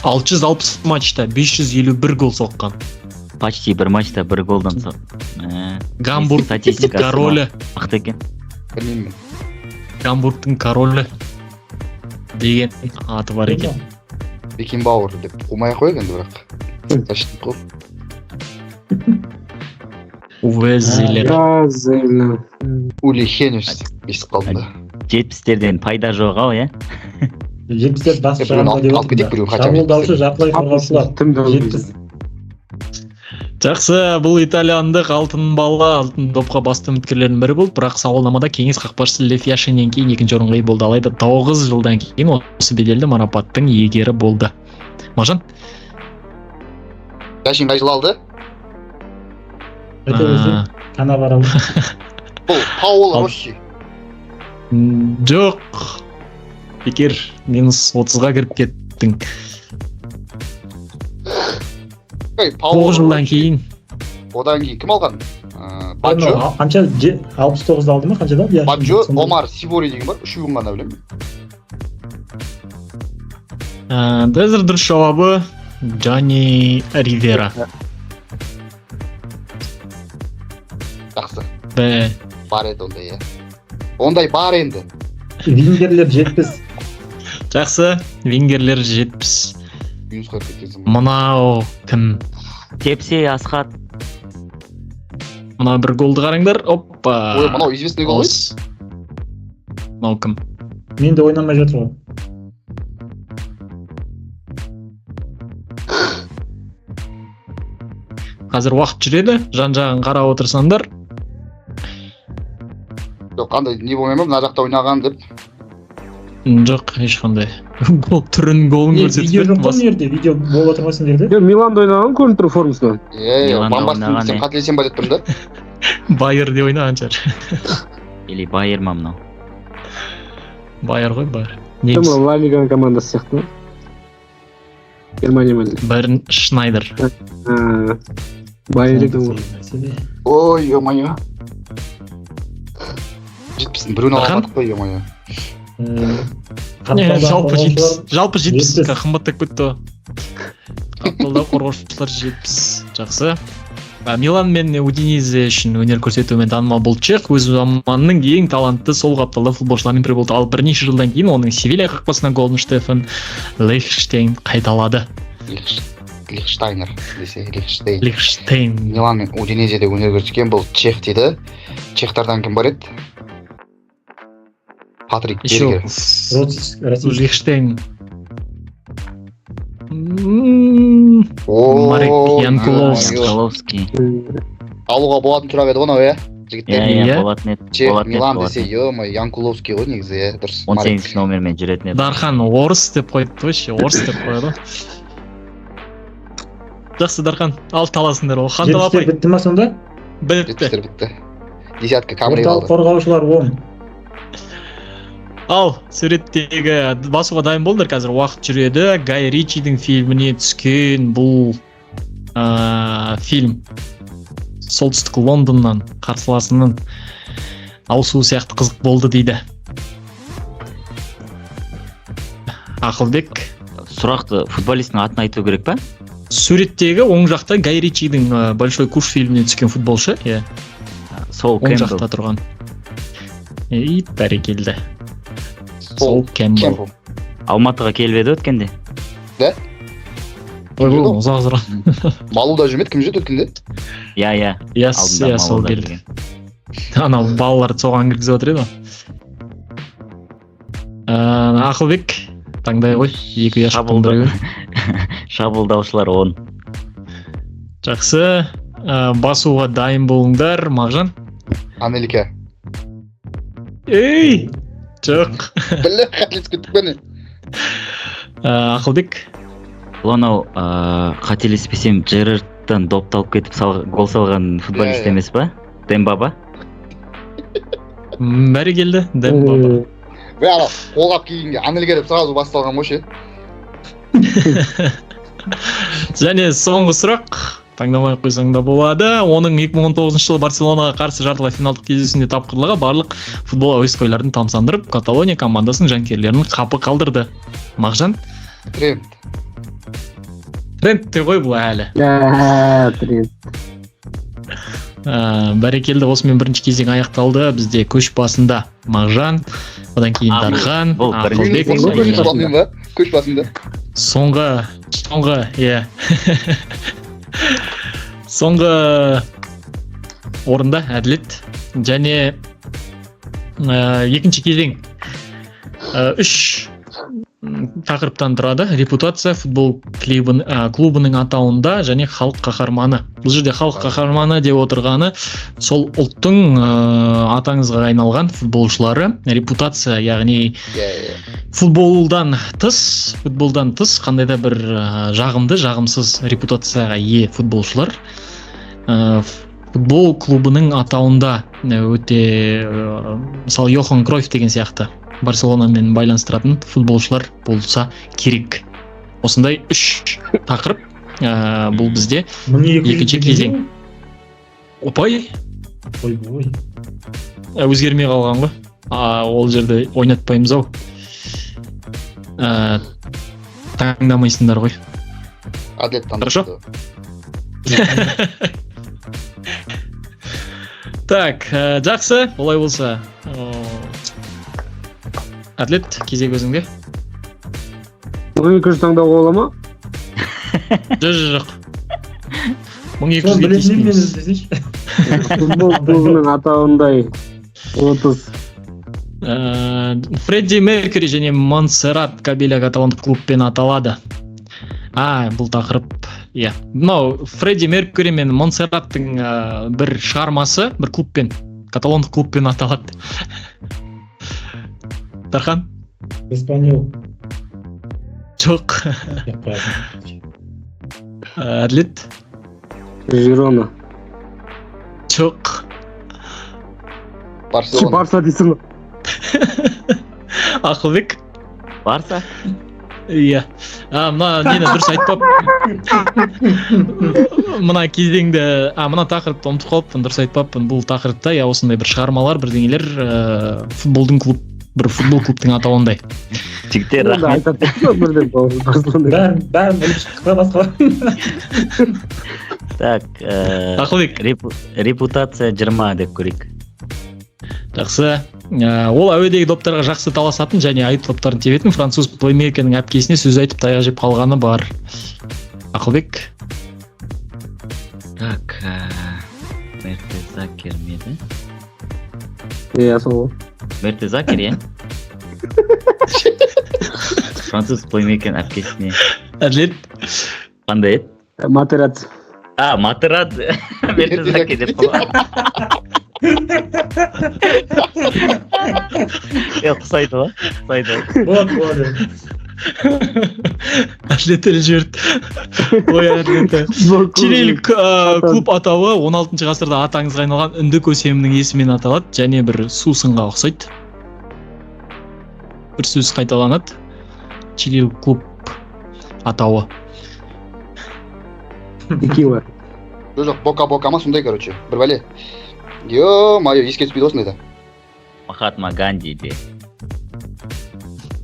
660 матчта 551 гол соққан. Почти бір матчта бір голдан соқ. Гамбург Статистикасы королі. Ақты екен. Білмеймін. Гамбургтың королі деген аты бар екен. Бекенбауэр деп қумай ақ қойып енді бірақ. Защитник қой. Уэзилер. Бразилия. Ули Хенюс естіп қалдым да. 70-терден пайда жоқ ау, иә? 70 басып Біреуін шығарма деп алып кетейік, отырмын. біреуін хотя бы Шабуылдаушы, жартылай қорғаушылар. Кімді алып 70. Жақсы, бұл итальяндық алтын бала алтын допқа басты үміткерлердің бірі болды, бірақ сауалнамада кеңес қақпашысы Лев Яшиннен кейін екінші орынға ие болды. Алайда 9 жылдан кейін осы беделді марапаттың иегері болды. Мажан? Яшин қай жылы алды? Өте Канаварал. Бұл Паол Росси. Жоқ. Бекер минус 30-ға кіріп кеттің. 9 жылдан кейін. Одан кейін кім алған? Баджо. Қанша 69-да алды ма? Қаншада алды? Баджо, Омар Сибори деген бар. Үшеуін ғана білемін. Дәзір дұрыс жауабы Джани Ривера. Жақсы. Б. Бар еді ондай, е. Ондай бар енді. Вингерлер 70. Жақсы, вингерлер 70. Юнус қойып кеткенсің. Мынау кім? Тепсе Асхат. Мына бір голды қараңдар. Оппа. Ой, мынау известный гол ғой. Мынау кім? Мен де ойнамай жатыр ғой. Қазір уақыт жүреді. Жан-жағын қарап отырсаңдар. Жоқ, қандай не болмай ма, мына жақта ойнаған деп. Жоқ, ешқандай. Гол түрін голын Видео жоқ қой көрсетіп мына жерде, видео болып отырған сен жерде. Миланда ойнаған көрініп тұр формасынан. Миланда Бомбастың ойнаған, сен қателесен ба деп тұрмын да. Байер де ойнаған шығар. Или Байер ма мынау? Байер ғой, Байер. Кім Неміс. Ла Лиганың командасы сияқты ма? Германия ма? Берн Шнайдер. Байер екен ғой. Ой, ё-моё. Жетпісін біреуін Ахан? алмадық қой, ё-моё. Жалпы 70. Жалпы 70 70. қымбаттап кетті. Қапылда қорғаушылар 70. Жақсы. Милан мен Удинезе үшін өнер көрсетуімен танымал бұл чех өз заманының ең талантты сол қапталды футболшылардың бірі болды. Ал бірнеше жылдан кейін оның Севилья қақпасына голын Штефан Лихштейн қайталады. Лихштайнер десе, Лихштейн. Лихштейн. Милан мен Удинезеде өнер көрсеткен бұл чех дейді. Чехтардан кім бар еді? Патрик Бергер. Лихштейн. О, Марек Янкуловский. Янкуловский. Алуға болатын сұрақ еді ғой, мынау, жігіттер. Иә. Болатын еді. Чех, Болатын еді, Милан болатын десе, еді. ё-моё, Янкуловский ғой негізі, дұрыс. 18 номермен жүретін еді. Дархан орыс деп қойды, вообще орыс деп қойды. Жақсы, Дархан, ал таласыңдар ол. Хантал 70 апай. бітті ма сонда? Бітті. Жетістер бітті. Десятка камри Орталық алды. қорғаушылар 10. Ал суреттегі басуға дайын болдыр, қазір уақыт жүреді. Гай Ричидің фильміне түскен бұл фильм солтүстік Лондоннан қарсыласының ауысуы сияқты қызық болды дейді. Ақылбек. Сұрақты футболисттің атын айту керек па? Суреттегі оң жақта Гай Ричидің Большой куш фильміне түскен футболшы, иә. Сол Оң жақта Кэмпбелл. тұрған. Бәрекелді. Сол Кэмпбелл. Алматыға келіп еді өткенде. Ой, ұзақ сұрақ. Малуда жүрмеді, кім жүрді өткенде? Иә. Иә, Алдында сол Малуда келді. жүрген. Анау балаларды соған кіргізіп отыр еді ғой. Ақылбек таңдай ғой, екі ұяшық таңдай ғой. Шабуылдаушылар 10. Жақсы, басуға дайын болыңдар. Мағжан? Анелика. Ей, жоқ. Білі қателесіп кеттік пе не? Ақылбек? Бұл анау қателеспесем Джерардтан допталып кетіп гол салған футболист емес па? Дембаба? Бәрі келді, Дембаба. Ана қолғап кейінге Анелика деп сразу басталған ғой ше. Және соңғы сұрақ, таңдамай қойсаң да болады. Оның 2019 жылы Барселонаға қарсы жартылай финалдық кездесуінде тапқырлығы барлық футбол әуесқойларын тамсандырып, Каталония командасының жанкүйерлерін қапы қалдырды. Мағжан? Тренд. Тренд те ғой бұл әлі. Тренд. Бәрекелді, осымен бірінші кезең аяқталды. Бізде көш басында Мағжан, одан кейін Дархан, Ақылбек. Көш басында. Соңғы, иә. Соңғы орында Әділет. Және екінші кезең 3 тақырыптан тұрады. Репутация футбол клубының атауында және халық қаһарманы. Бұл жерде халық қаһарманы деп отырғаны сол ұлттың атаңызға айналған футболшылары. Репутация, яғни футболдан тыс қандай да бір жағымды, жағымсыз репутацияға ие футболшылар. Футбол клубының атауында өте, мысалы, Йохан Кройф деген сияқты Барселонамен байланыстыратын футболшылар болса керек. Осындай 3 тақырып. Бұл бізде екінші кезең. Опай? Ой. Өзгермей қалған ғой. Ол жерде ойнатпаймыз ау. Таңдамайсыңдар ғой. Әділет Хорошо. Так, жақсы. Олай болса. Әділет, кезек өзіңде. 1200 таңдауға бола ма? Жоқ. 1200-ге тиіспейміз. Футбол клубының атауындай 30. Фредди Меркьюри және Монсеррат Кабеля каталондық клубпен аталады. Бұл тақырып, иә. Мынау Фредди Меркьюри мен Монсерраттың бір шығармасы, бір клубпен, каталондық клубпен аталады. Дархан? Испаньол. Жоқ. Әділет? Жирона. Жоқ. Барселона. Барса дейсің. Ақылбек? Барса? Иә. Мына нені дұрыс айтпап. Мына кезеңді, мына тақырыпты ұмытып қалыппын, дұрыс айтпаппын. Бұл тақырыпта осындай бір шығармалар, бірдеңелер бір футбол клубтың атауындай. Жігіттер, рахмет. Бәрін біліп шыққа басқа. Так, Ақылбек? Репутация 20 деп көрейік. Жақсы. Ол әуедегі доптарға жақсы таласатын және айып топтарын тебетін француз плеймейкерінің әпкесіне сөз айтып таяқ жеп қалғаны бар. Ақылбек? Так, Мертезакер меді? Иә, сол. Мертезакер, иә? Француз плеймейкерінің әпкесіне. Әділет? Қандай еді? Матерат. Матерат. Мертезакер деп қала. Құсайды ма? Болады. Әділет әлі жіберді. Ой, Әділет. Чилилік клуб атауы 16 ғасырда атаңызға айналған үнді көсемінің есімімен аталады және бір сусынға ұқсайды. Бір сөз қайталанады. Чилилік клуб атауы. Текила. Жоқ, бока-бока ма сондай, короче. Бір бәле. Ё-моё, еске түспейді осындайда. Махатма Ганди де.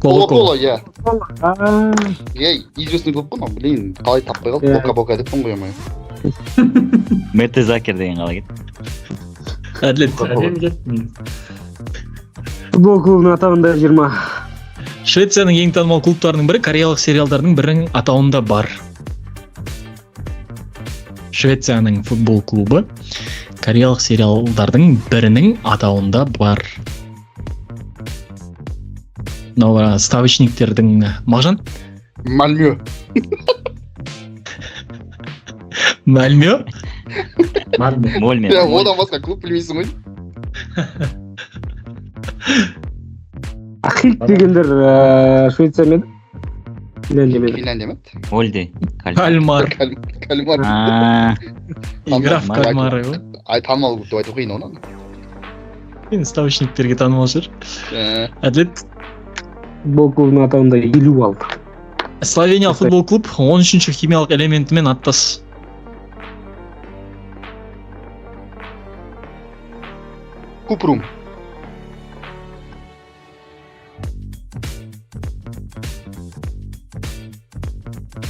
Коло-коло, иә. Известный клуб қой, блин, қалай таппай қалды, бока-бока деп қой ма. Мертезакер деген қалай кет? Әділет. Футбол клубының атауында 20. Швецияның ең танымал клубтарының бірі кореялық сериалдардың бірінің атауында бар. Швецияның футбол клубы кореялық сериалдардың бірінің атауында бар. мынау ставочниктердің Мағжан Мальмё. Мальмё Мальме. Я одан басқа клуб білмейсің ғой. Ахиль дегендер Швеция мен Финляндия мен. Финляндия ма? Мольде. Кальмар Кальмар. игра в кальмары ғой. Танымал клуб деп айту қиын оны. Енді ставочниктерге танымал шығар. Әділет Футбол клубының атауында 50 алды. Словения футбол клуб 13-ші химиялық элементімен аттас. Купрум.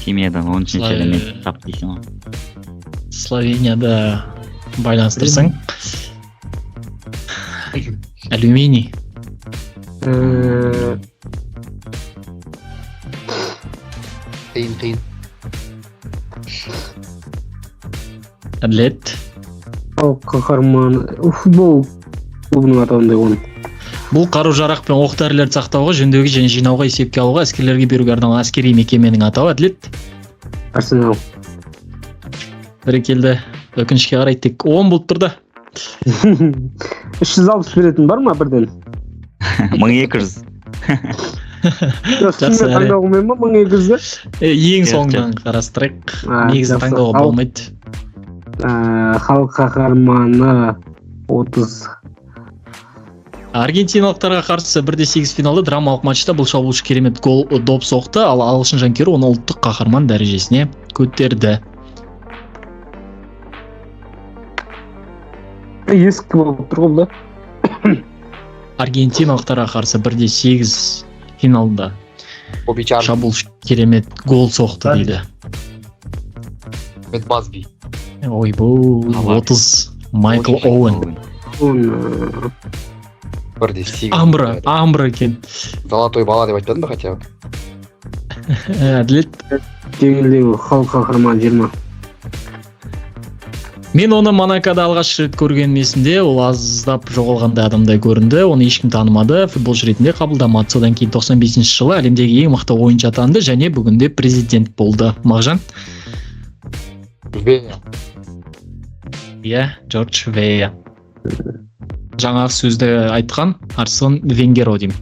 Химиядан 13-ші элемент тап дейсің ғой. Словенияда байланыстырсаң алюминий. Қиын. Әділет Халық қаһарманы футбол клубының атауында оны. бұл қару-жарақ пен оқ-дәрілерді сақтауға, жөндеуге және жинауға, есепке алуға, әскерлерге беруге арналған әскери мекеменің атауы. Әділет Арсенал. бәрекелді. Өкінішке қарай тек 10 болып тұрды. 360 беретін бар ма бірден? 1200. Жақсы, әрі. Таңдауымен ма 1200-ді? Ең соңынан қарастырайық. Негізі таңдауға болмайды. Халық қаһарманы 30. Аргентиналықтарға қарсы 1-8 финалда драмалық матчта бұл шабуылшы керемет гол доп соқты, ал ағылшын жанкері оны ұлттық қаһарман дәрежесіне көтерді. Ескі болып тұр ғой да. Аргентиналықтарға қарсы 1-8 финалда Обичар. шабуылшы керемет гол соқты дейді. Базби. Ойбу, 30 Майкл Оуэн. 1-8. Амбра екен. Золотой бала деп айтпадың ба хотя бы? Әділет. Дегендегі халық қаһарманы 20. Мен оны Монакода алғаш рет көрген есімде, ол аздап жоғалғандай адамдай көрінді, оны ешкім танымады, футболшы ретінде қабылдамады. Содан кейін 95 жылы әлемдегі ең мықты ойыншы атанды және бүгінде президент болды. Мағжан? Вея. Иә, Джордж Вея. Жаңағы сөзді айтқан Арсен Венгер деймін.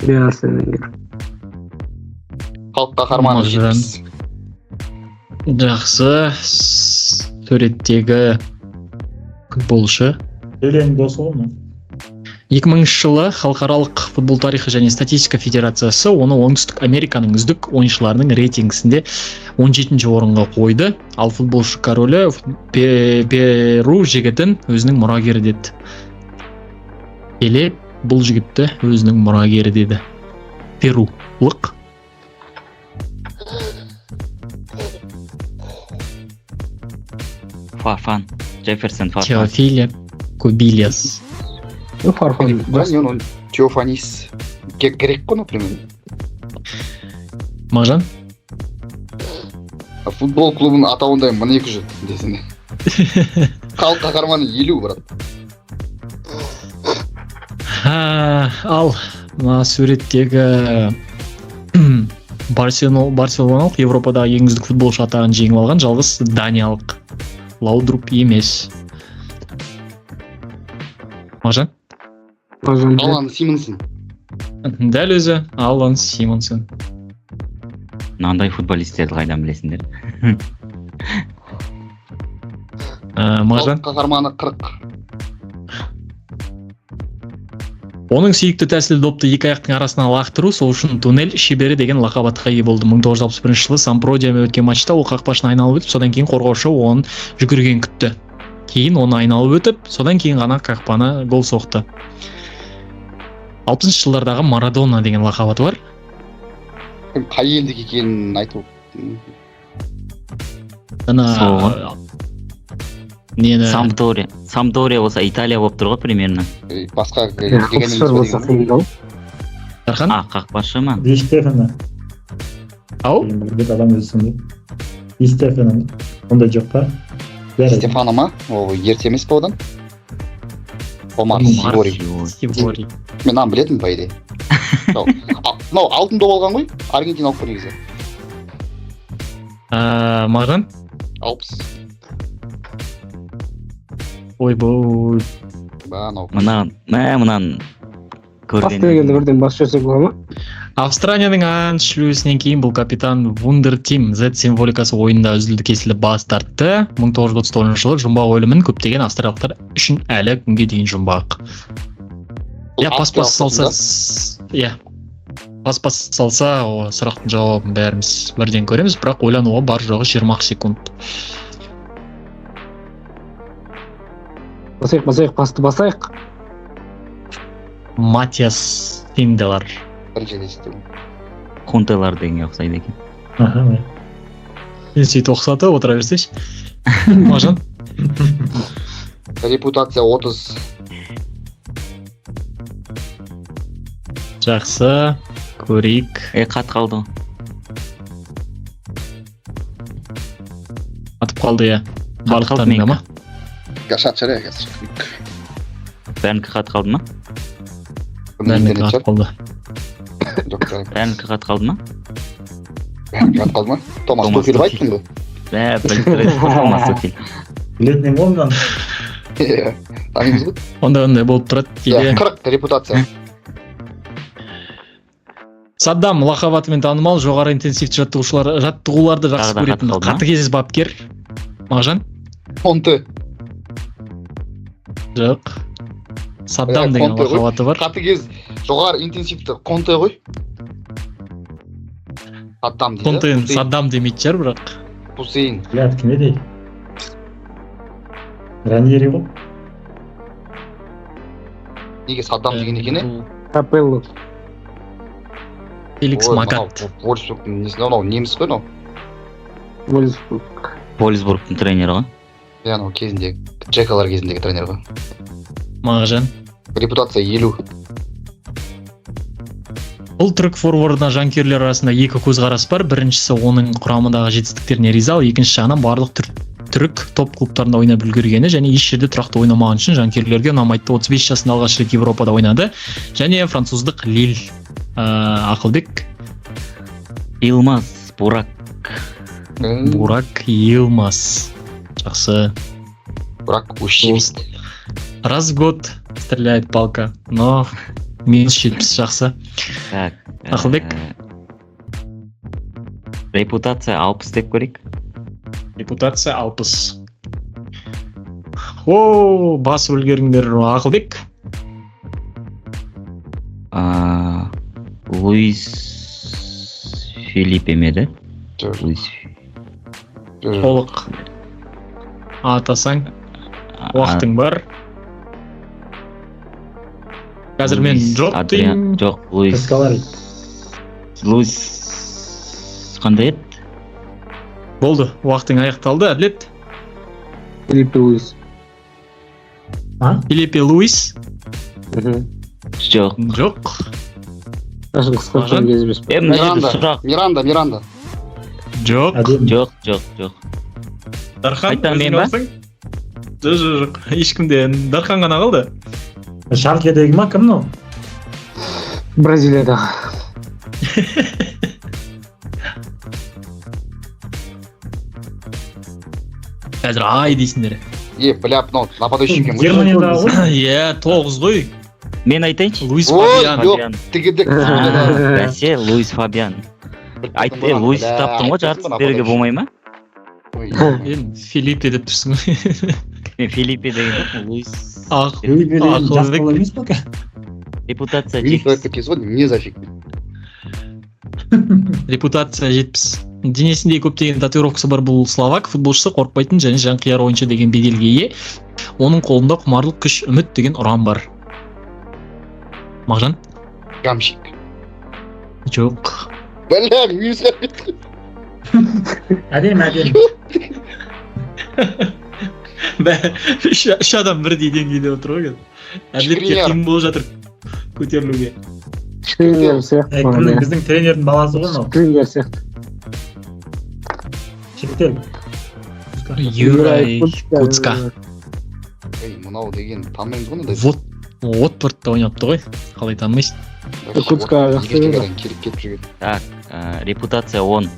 Иә, Арсен Венгер. Халық қаһарманы Мағжан. 70. Жақсы. Суреттегі футболшы. Пеленің досы ғой мына. 2000 жылы халықаралық футбол тарихы және статистика федерациясы оны оңтүстік Американың үздік ойыншыларының рейтингісінде 17-ші орынға қойды. Ал футболшы королі Перу жігітін өзінің мұрагері деді. Пеле бұл жігітті өзінің мұрагері деді. Перулық. Фарфан. Джефферсон Фарфан. Теофилия Кубильяс. Фарфан. Он Теофанис. Грек қой, например. Мағжан? Футбол клубының атауында 1200 десене. Халық қаһарманы 50, брат. Ал мына суреттегі Барселоналық Европадағы ең үздік футболшы атағын жеңіп алған жалғыз даниялық Лаудруп емес. Мағжан? Алан Симонсон. Дәл өзі Алан Симонсон. Мынандай футболистерді қайдан білесіңдер? Мағжан? Халық қаһарманы 40. Оның сүйікті тәсілі допты екі аяқтың арасына лақтыру, сол үшін туннель шебері деген лақап атқа ие болды. 1961 жылы Сампродиямен өткен матчта ол қақпашын айналып өтіп, содан кейін қорғаушы оның жүгірген күтті. Кейін оны айналып өтіп, содан кейін ғана қақпаны гол соқты. 60 жылдардағы Марадона деген лақап аты бар. Қай елдік екенін айту. Нені? Самдория болса Италия болып тұр ғой примерно. Басқа Қақпашы болса қиындау. Тархан? Қақпашы ма? Ди Стефано. Ау? Бір адам өзі Ди Стефано. Ондай жоқ па? Стефано ма? Ол ерте емес па одан? Омар Сибори. Сибори. Мен ан білетім, по идее. мынау алтын доп алған ғой, Аргентина алып қой негізі. Мағжан? 60. Ойбой. Анау. Мынаны Постегенде бірден бас жосек бола ма? Австралияның анш шлюзінен кейін бұл капитан Вундертим Z символикасы ойында үзілді кесіліп бас тартты. 1939 жылы жұмбақ өлімін көптеген австралиялықтар үшін әлі күнге дейін жұмбақ. Я пас-пас салса, пас-пас салса, о сұрақтың жауабын бәріміз бірден көреміз, бірақ ойлануға бар жоғы 20 секунд. Басайық, пасты басайық. Матиас Тинделар. Бірінші десті. Контелар дегенге ұқсайды екен. Мен сөйтіп ұқсатып отыра берсейші. Мағжан? Репутация 30. Жақсы, көрейік. Қат қалды. Атып қалды, я. Барлықтарында ма? Шат шария қазір. Бәрінікі қат қалды ма? Бәрінікі атып қалды. Бәрінікі қат қалды ма? Бәрінікі қат қалды ма? Томас Тухель айттың ба? Білдіреді, Томас Тухель. Білетін ғой мынаны. Танымыз ғой? Ондай болып тұрады кейде. 40 репутация. Саддам лақап атымен танымал, жоғары интенсивті жаттығуларды жақсы көретін қатыгез бапкер. Мағжан? Конте. Жоқ. Саддам деген лақап аты бар. Қатыгез жоғары интенсивті Конте ғой. Саддам дейді. Контен Саддам демейді жар, бірақ. Хусейн. Блядь, кім еді? Раньери ғой. Неге Саддам деген екен, Капелло. Феликс Магат. Вольсбургтың несін, анау неміс қой, анау. Вольсбургтың тренері ғой. Анау кезіндегі, Джекалар кезіндегі тренер ғой. Мағжан. Репутация 50. Бұл түрік форвардына жанкүйерлер арасында екі көзқарас бар. Біріншісі оның құрамындағы жетістіктеріне риза, екінші жағынан барлық түрік топ клубтарында ойнап үлгергені және еш жерде тұрақты ойнамаған үшін жанкүйерлерге ұнамайды. 35 жасында алғаш рет Европада ойнады және француздық Лиль. Ақылбек. Илмаз Бурак. Бурак Илмаз. Жақсы. Бурак Ущевист. Раз в год стреляет палка, но минус 70 жақсы. Так. Ақылбек. Репутация 60 деп көрейік. Репутация 60. О, басып үлгеріңдер. Ақылбек. Луис Филиппе ме де? Толық атасаң уақытың бар. Қазір мен жоқ деймін. Жоқ, Луис қандай еді? Болды, уақытың аяқталды, әділет. Филиппе Луис. Филиппе Луис? Жоқ. Жоқ. Ашын қысқартқан кезіміз. Миранда. Жоқ. Жоқ. Дархан, Айтам мен ба? Жоқ. Ешкімден. Дархан ғана қалды. Шалкедегі ма, кім мынау? Бразилиядағы. Қазір ай дейсіңдер. Бля, мынау нападающий екен ғой. Германиядағы ғой? 9 ғой. Мен айтайыншы? Луис Ой, Фабиан. жоқ, тігідік. Бәсе, Луис Фабиан. Айтты, Луис таптың ғой, жарты сіздерге болмай ма? Филиппе деп тұрсың ғой. Мен Филиппе деген Луис. Жас бала емес па? Репутация Не зафиг. Репутация 70. Денесінде көптеген татуировкасы бар бұл словак футболшысы қорықпайтын және жанқияр ойыншы деген беделге ие. Оның қолында құмарлық, күш, үміт деген ұран бар. Мағжан? Гамшик. Жоқ. Бля, минусқа кетті. Әдем. Үш адам бірдей деңгейде отыр ғой. Әділетке қиын болып жатыр көтерілуге. Шкринер сияқты. Біздің тренердің баласы ғой мынау. Шкринер сияқты. Шектел. Юрай Куцка. Мынау деген танымаймыз ғой мынандай. Вот Уотфордта ойнапты ғой, қалай танымайсың? Иркутская жақсы Егерге еді. қарай келіп кетіп жүрген. Так, репутация 10.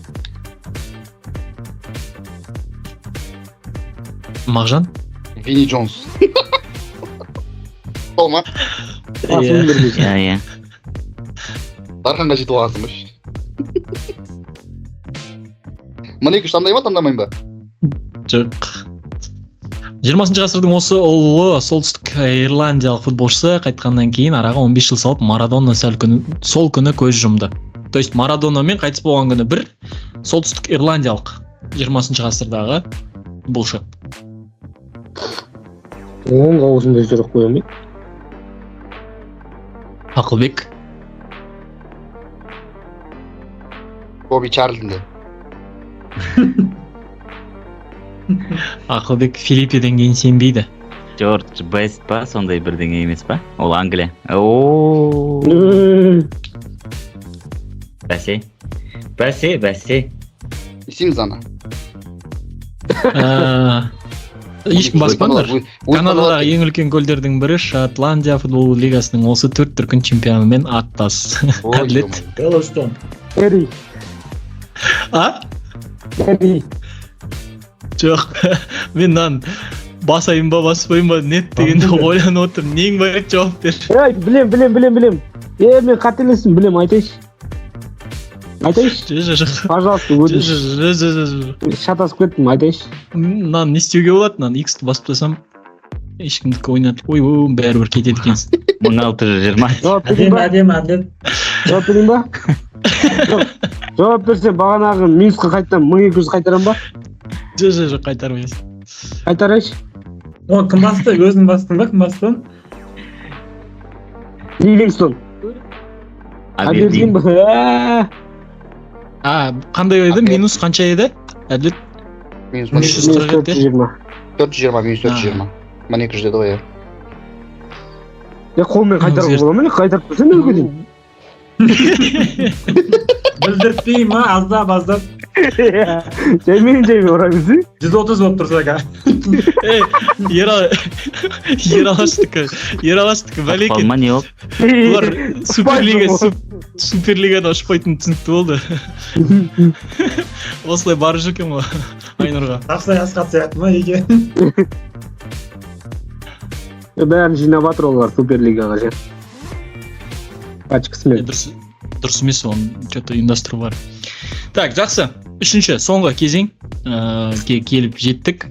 Мағжан? Винни Джонс. Сол ма? Басын бермейді. Иә. Дарханға жетіп алғансың ба? Мына екі таңдаймын ба, таңдамаймын ба? Жоқ. 20 ғасырдың осы ұлы солтүстік ирландиялық футболшысы қайтқаннан кейін араға 15 жыл салып Марадона сол күні көз жұмды. То есть Марадонамен қайтыс болған күні бір солтүстік ирландиялық 20 ғасырдағы футболшы. Оның қауысында жүріп қоямын. Ақылбек. Боби Чарльтонде. Ақылбек Филиппеден кейін сенбейді. Джордж Бест па, сондай бірдеңе емес па? Ол Англия. Бәсе. Естиміз ана. Ешкім баспаңдар. Канададағы ең үлкен көлдердің бірі Шотландия футбол лигасының осы 4 дүркін чемпионымен аттас. Әділет. Йеллоустон. Эри. А? Эри. Жоқ. Мен нан басайын ба, баспайын ба, нет дегенде ойланып отырмын. Нең бар еді, жауап бер. Ей, білем. Мен қателестім, білем, айтайыншы. Жоқ. Пожалуйста, өтініш. Шатасып кеттім, айтайыншы. Нан не істеуге болады? Нан X-ті басып тастасам ешкімдікі ойнатып, ой, бәрібір кетеді екенсің. 1620. Жауап берейін ба? Әдем. Жауап берейін ба? Жауап берсем бағанағы минусқа қайтам 1200 қайтарам ба? Жоқ, қайтармайсың. Қайтарайыншы. О, кім басты? Өзің бастың ба? Кім басты? Ливингстон. Абердин ба? Қандай еді? Минус қанша еді? Әділет? Минус 420. 420. Мына 200 деді ғой, Қолмен қайтарып бола ма? Қайтарып берсем өлге дейін. Білдіртпей ма? Аздап. Жаймен орайбызы. 130 болып тұрса ка. Ералаштікі бәлекет. Қалма не ол? Бұлар Суперлигада ұшпайтын түсінікті болды. Осылай барып жүркен ғой Айнұрға. Ақсай асқат сияқты ма еге? Бәрін жинап атыр олар Суперлигаға же. Пачкасымен. Дұрыс емес, оны что-то ұйымдастыру бар. Так, жақсы. Үшінші, соңғы кезең келіп жеттік.